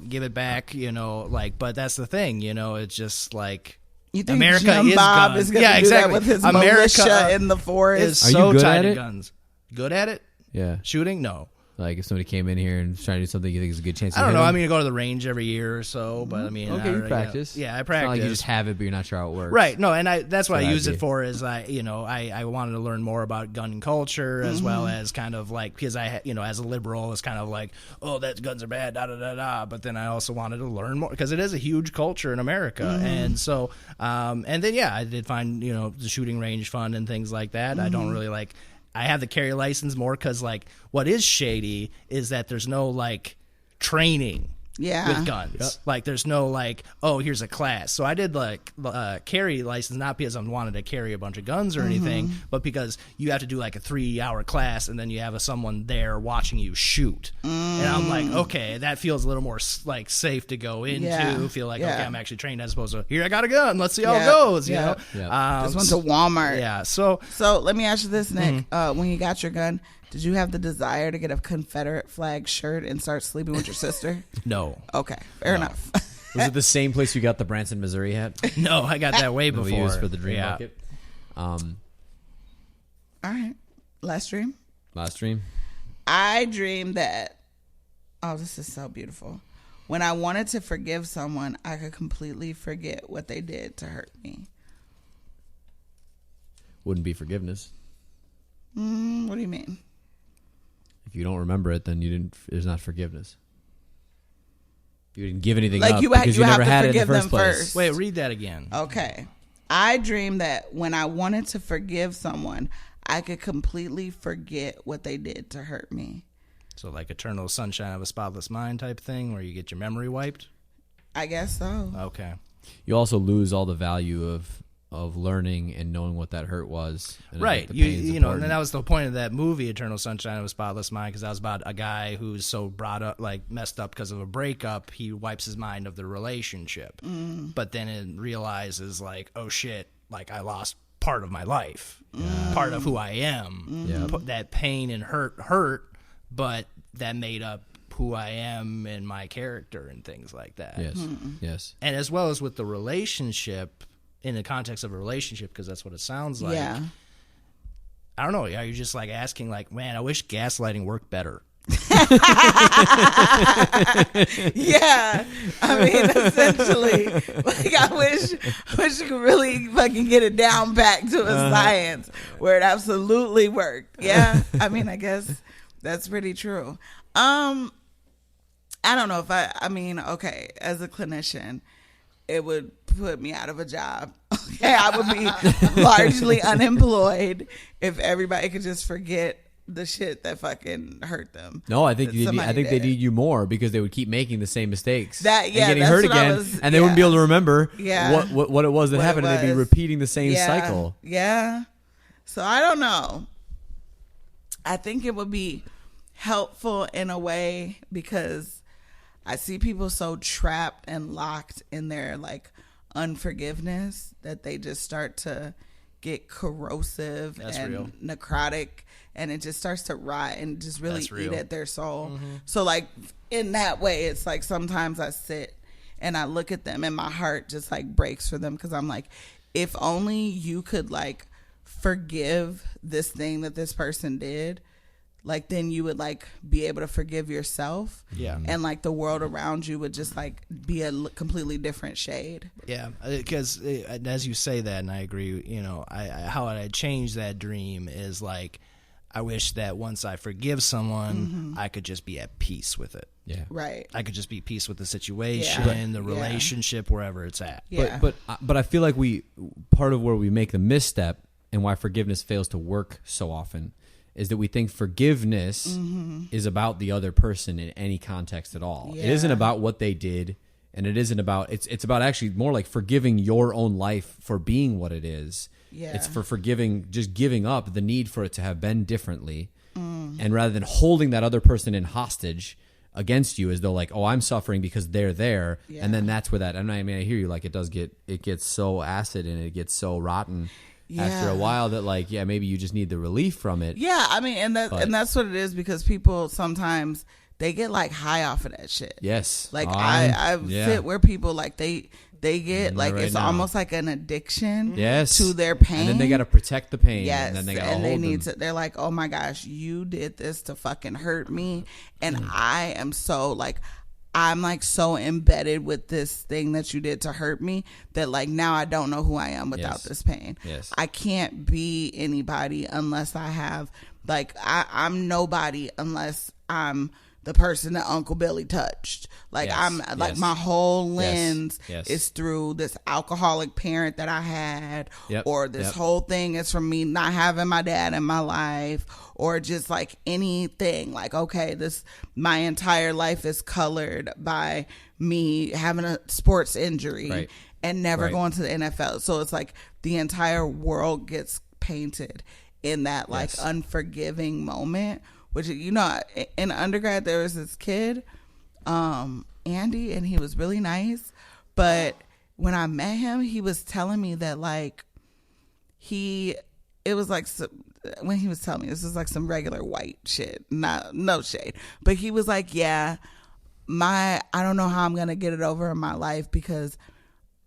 give it back, like, but that's the thing, it's just like... You think America Jim is Bob guns. is going to do that with his militia in the forest? Is Are so you good tied at to it? guns. Good at it? Yeah. Shooting? No. Like, if somebody came in here and was trying to do something you think is a good chance I don't know. I mean, I go to the range every year or so, but I mean... Okay, you practice. Yeah, I It's practice. not like you just have it, but you're not sure how it works. Right. No, and that's what I Good use idea. it for is I wanted to learn more about gun culture as well as kind of like, because I, as a liberal, it's kind of like, oh, that guns are bad, da-da-da-da. But then I also wanted to learn more because it is a huge culture in America. And so, and then, yeah, I did find, the shooting range fun and things like that. I don't really like... I have the carry license more because, like, what is shady is that there's no, like, training with guns. Yep. Like, there's no, like, oh, here's a class. So I did, like, carry license, not because I wanted to carry a bunch of guns or anything, but because you have to do, like, a 3-hour class, and then you have someone there watching you shoot. And I'm like, okay, that feels a little more, like, safe to go into, feel like, okay, I'm actually trained as opposed to, here, I got a gun, let's see how it goes, you know? Just went to Walmart. Yeah, so let me ask you this, Nick. When you got your gun, did you have the desire to get a Confederate flag shirt and start sleeping with your sister? No. Okay, fair enough. Was it the same place you got the Branson, Missouri hat? No, I got that way That before. we used for the dream bucket. All right, last dream. Last dream. I dreamed that, this is so beautiful. When I wanted to forgive someone, I could completely forget what they did to hurt me. Wouldn't be forgiveness. What do you mean? If you don't remember it, then you didn't. There's not forgiveness. You didn't give anything Like up you because you have never to had it in the forgive them first place. first. Wait, read that again. Okay. I dreamed that when I wanted to forgive someone, I could completely forget what they did to hurt me. So like Eternal Sunshine of a Spotless Mind type thing where you get your memory wiped? I guess so. Okay. You also lose all the value of learning and knowing what that hurt was. And Right. the pain's And important. that was the point of that movie, Eternal Sunshine of a Spotless Mind, because that was about a guy who's so brought up, like messed up because of a breakup, he wipes his mind of the relationship. But then it realizes like, oh shit, like I lost part of my life, part of who I am. Yeah. That pain and hurt, but that made up who I am and my character and things like that. Yes. Yes. And as well as with the relationship, in the context of a relationship, because that's what it sounds like. Yeah. I don't know. Are you just like asking, like, man, I wish gaslighting worked better? Yeah. I mean, essentially, like I wish you could really fucking get it down back to a science where it absolutely worked. Yeah. I mean, I guess that's pretty true. I don't know if I mean, okay, as a clinician, it would put me out of a job. Okay, I would be largely unemployed if everybody could just forget the shit that fucking hurt them. No, I think they did. need you more because they would keep making the same mistakes. And getting hurt again, and they wouldn't be able to remember what it was that happened. They'd be repeating the same cycle. Yeah. So I don't know. I think it would be helpful in a way because I see people so trapped and locked in their like unforgiveness that they just start to get corrosive and necrotic, and it just starts to rot and just really eat at their soul. So like in that way, it's like sometimes I sit and I look at them and my heart just like breaks for them because I'm like, if only you could like forgive this thing that this person did, like then you would like be able to forgive yourself. Yeah. And like the world around you would just like be a completely different shade. Yeah. Because as you say that, and I agree, how I changed that dream is like, I wish that once I forgive someone, I could just be at peace with it. Yeah. Right. I could just be at peace with the situation, the relationship, wherever it's at. Yeah. But I feel like part of where we make the misstep and why forgiveness fails to work so often is that we think forgiveness is about the other person in any context at all. Yeah. It isn't about what they did, and it isn't about it's about actually more like forgiving your own life for being what it is. Yeah. It's for forgiving, just giving up the need for it to have been differently. And rather than holding that other person in hostage against you as though like, oh, I'm suffering because they're there. Yeah. And then that's where that, I mean, I hear you, like it gets so acid and it gets so rotten after a while that like, yeah, maybe you just need the relief from it. Yeah. I mean, and that's what it is, because people sometimes they get like high off of that shit. Yes. Like I sit where people like they get like it's almost like an addiction to their pain. And then they got to protect the pain. Yes. And then they got to and hold they need them. to, they're like, oh my gosh, you did this to fucking hurt me. And I am so like, I'm like so embedded with this thing that you did to hurt me that like now I don't know who I am without this pain. Yes. I can't be anybody unless I have like, I'm nobody unless I'm the person that Uncle Billy touched. Like I'm like my whole lens is through this alcoholic parent that I had, or this whole thing is from me not having my dad in my life, or just like anything. Like, okay, my entire life is colored by me having a sports injury and never going to the NFL. So it's like the entire world gets painted in that like unforgiving moment. Which, you know, in undergrad, there was this kid, Andy, and he was really nice. But when I met him, he was telling me that, like, it was like, when he was telling me, this was like some regular white shit, no shade. But he was like, yeah, I don't know how I'm going to get it over in my life because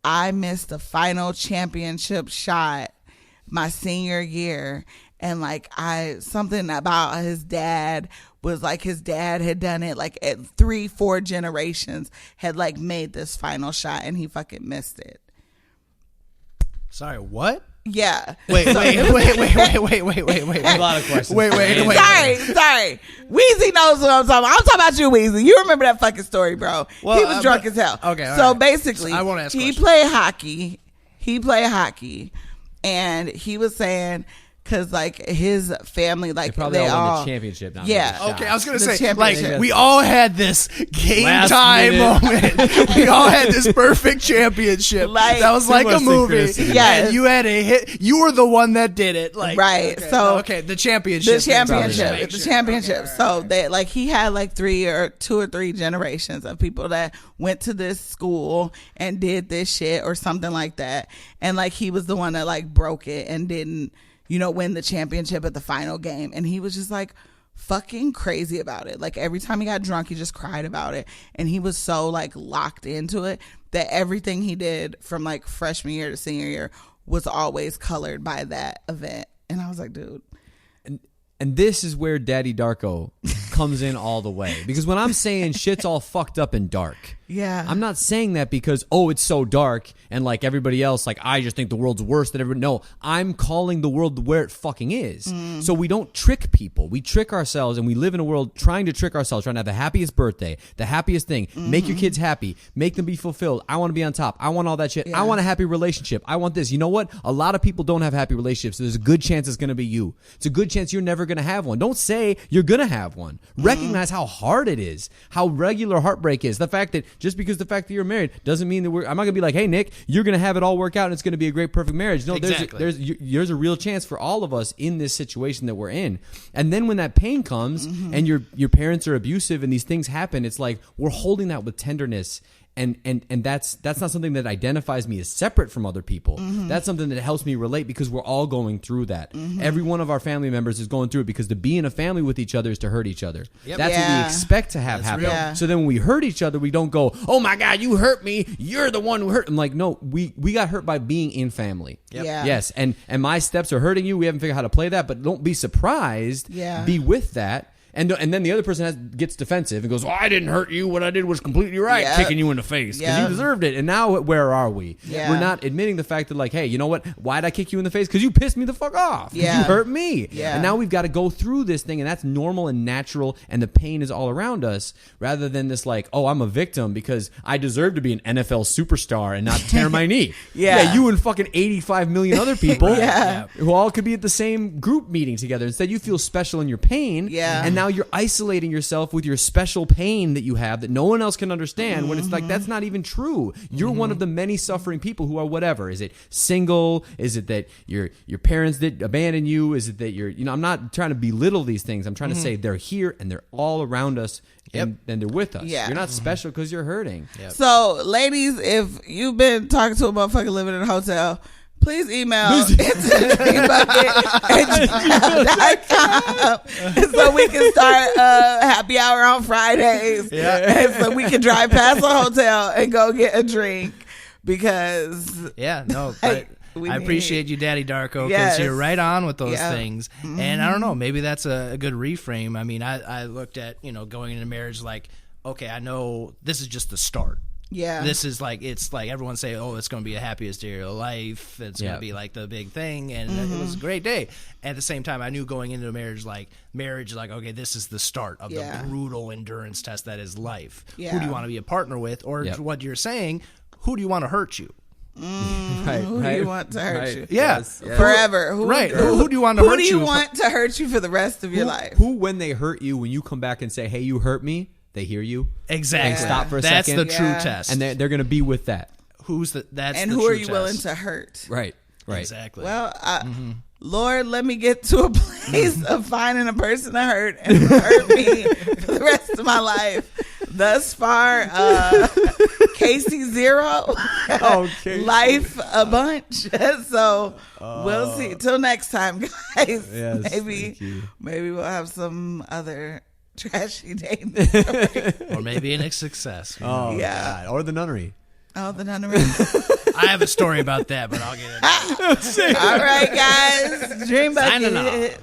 I missed the final championship shot my senior year. And like something about his dad was like his dad had done it like at 3-4 generations had like made this final shot and he fucking missed it. Sorry, what? Yeah. Wait. A lot of questions. Wait. Sorry. Weezy knows what I'm talking about. I'm talking about you, Weezy. You remember that fucking story, bro. Well, he was drunk as hell. Okay. So basically, I won't ask he questions. played hockey and he was saying, because like his family, like they all won the championship. Not Okay, I was gonna say, like we all had this game Last time minute. moment. We all had this perfect championship. Like, that was like a movie. Yes. And you had a hit. You were the one that did it. Like, right. Okay, so the championship. The championship. So they like he had like 2 or 3 generations of people that went to this school and did this shit or something like that, and like he was the one that like broke it and didn't, you know, win the championship at the final game. And he was just like fucking crazy about it. Like every time he got drunk, he just cried about it. And he was so like locked into it that everything he did from like freshman year to senior year was always colored by that event. And I was like, dude. And this is where Daddy Darko comes in all the way. Because when I'm saying shit's all fucked up and dark, I'm not saying that because, oh, it's so dark and like everybody else, like I just think the world's worse than everyone. No, I'm calling the world where it fucking is. So we don't trick people. We trick ourselves and we live in a world trying to trick ourselves, trying to have the happiest birthday, the happiest thing, make your kids happy, make them be fulfilled. I want to be on top. I want all that shit. I want a happy relationship. I want this. You know what? A lot of people don't have happy relationships. So there's a good chance it's going to be you. It's a good chance you're never going to have one. Don't say you're going to have one. Recognize how hard it is, how regular heartbreak is. The fact that just because the fact that you're married doesn't mean that I'm not going to be like, hey, Nick, you're going to have it all work out and it's going to be a great, perfect marriage. No, exactly. there's a real chance for all of us in this situation that we're in. And then when that pain comes and your parents are abusive and these things happen, it's like we're holding that with tenderness. And that's not something that identifies me as separate from other people. That's something that helps me relate because we're all going through that. Every one of our family members is going through it because to be in a family with each other is to hurt each other. That's what we expect to have happen. Real. So then when we hurt each other, we don't go, oh my God, you hurt me. You're the one who hurt. I'm like, no, we got hurt by being in family. Yes. And my steps are hurting you. We haven't figured out how to play that, but don't be surprised. Be with that. And then the other person gets defensive and goes, "Oh, I didn't hurt you. What I did was completely right," kicking you in the face because you deserved it. And now where are we? Yeah. We're not admitting the fact that like, hey, you know what? Why'd I kick you in the face? Because you pissed me the fuck off. Yeah. You hurt me. Yeah. And now we've got to go through this thing, and that's normal and natural, and the pain is all around us, rather than this like, oh, I'm a victim because I deserve to be an NFL superstar and not tear my knee. Yeah, you and fucking 85 million other people who all could be at the same group meeting together. Instead, you feel special in your pain. Yeah. And now you're isolating yourself with your special pain that you have that no one else can understand, when it's like, that's not even true. You're one of the many suffering people who are whatever. Is it single? Is it that your parents did abandon you? Is it that I'm not trying to belittle these things. I'm trying to say they're here and they're all around us and they're with us. Yeah. You're not special because you're hurting. Yep. So, ladies, if you've been talking to a motherfucker living in a hotel, please email intothedreambucket@gmail.com so we can start happy hour on Fridays. Yeah. And so we can drive past the hotel and go get a drink because I appreciate you, Daddy Darko, because you're right on with those things. And I don't know, maybe that's a good reframe. I mean, I looked at, going into marriage like, okay, I know this is just the start. Yeah. This is like, it's like everyone say, oh, it's going to be the happiest day of your life. It's going to be like the big thing. And it was a great day. At the same time, I knew going into marriage, like, okay, this is the start of the brutal endurance test that is life. Yeah. Who do you want to be a partner with? Or what you're saying, who do you want to hurt you? Who do you want to hurt you? Yeah. Yes. Forever. Who do you want to hurt you? Who do you want to hurt you for the rest of your life? Who, when they hurt you, when you come back and say, hey, you hurt me, they hear you. Exactly. They stop for a second. That's the true test. And they're going to be with that. Who are you willing to hurt? Right. Exactly. Well, Lord, let me get to a place of finding a person to hurt and hurt me for the rest of my life. Thus far, Casey 0, life a bunch. So we'll see. Till next time, guys. Yes, maybe we'll have some other trashy dating or maybe a success. God. Or the nunnery. Oh, the nunnery. I have a story about that, but I'll get into it. All right, guys. Dream Bucket.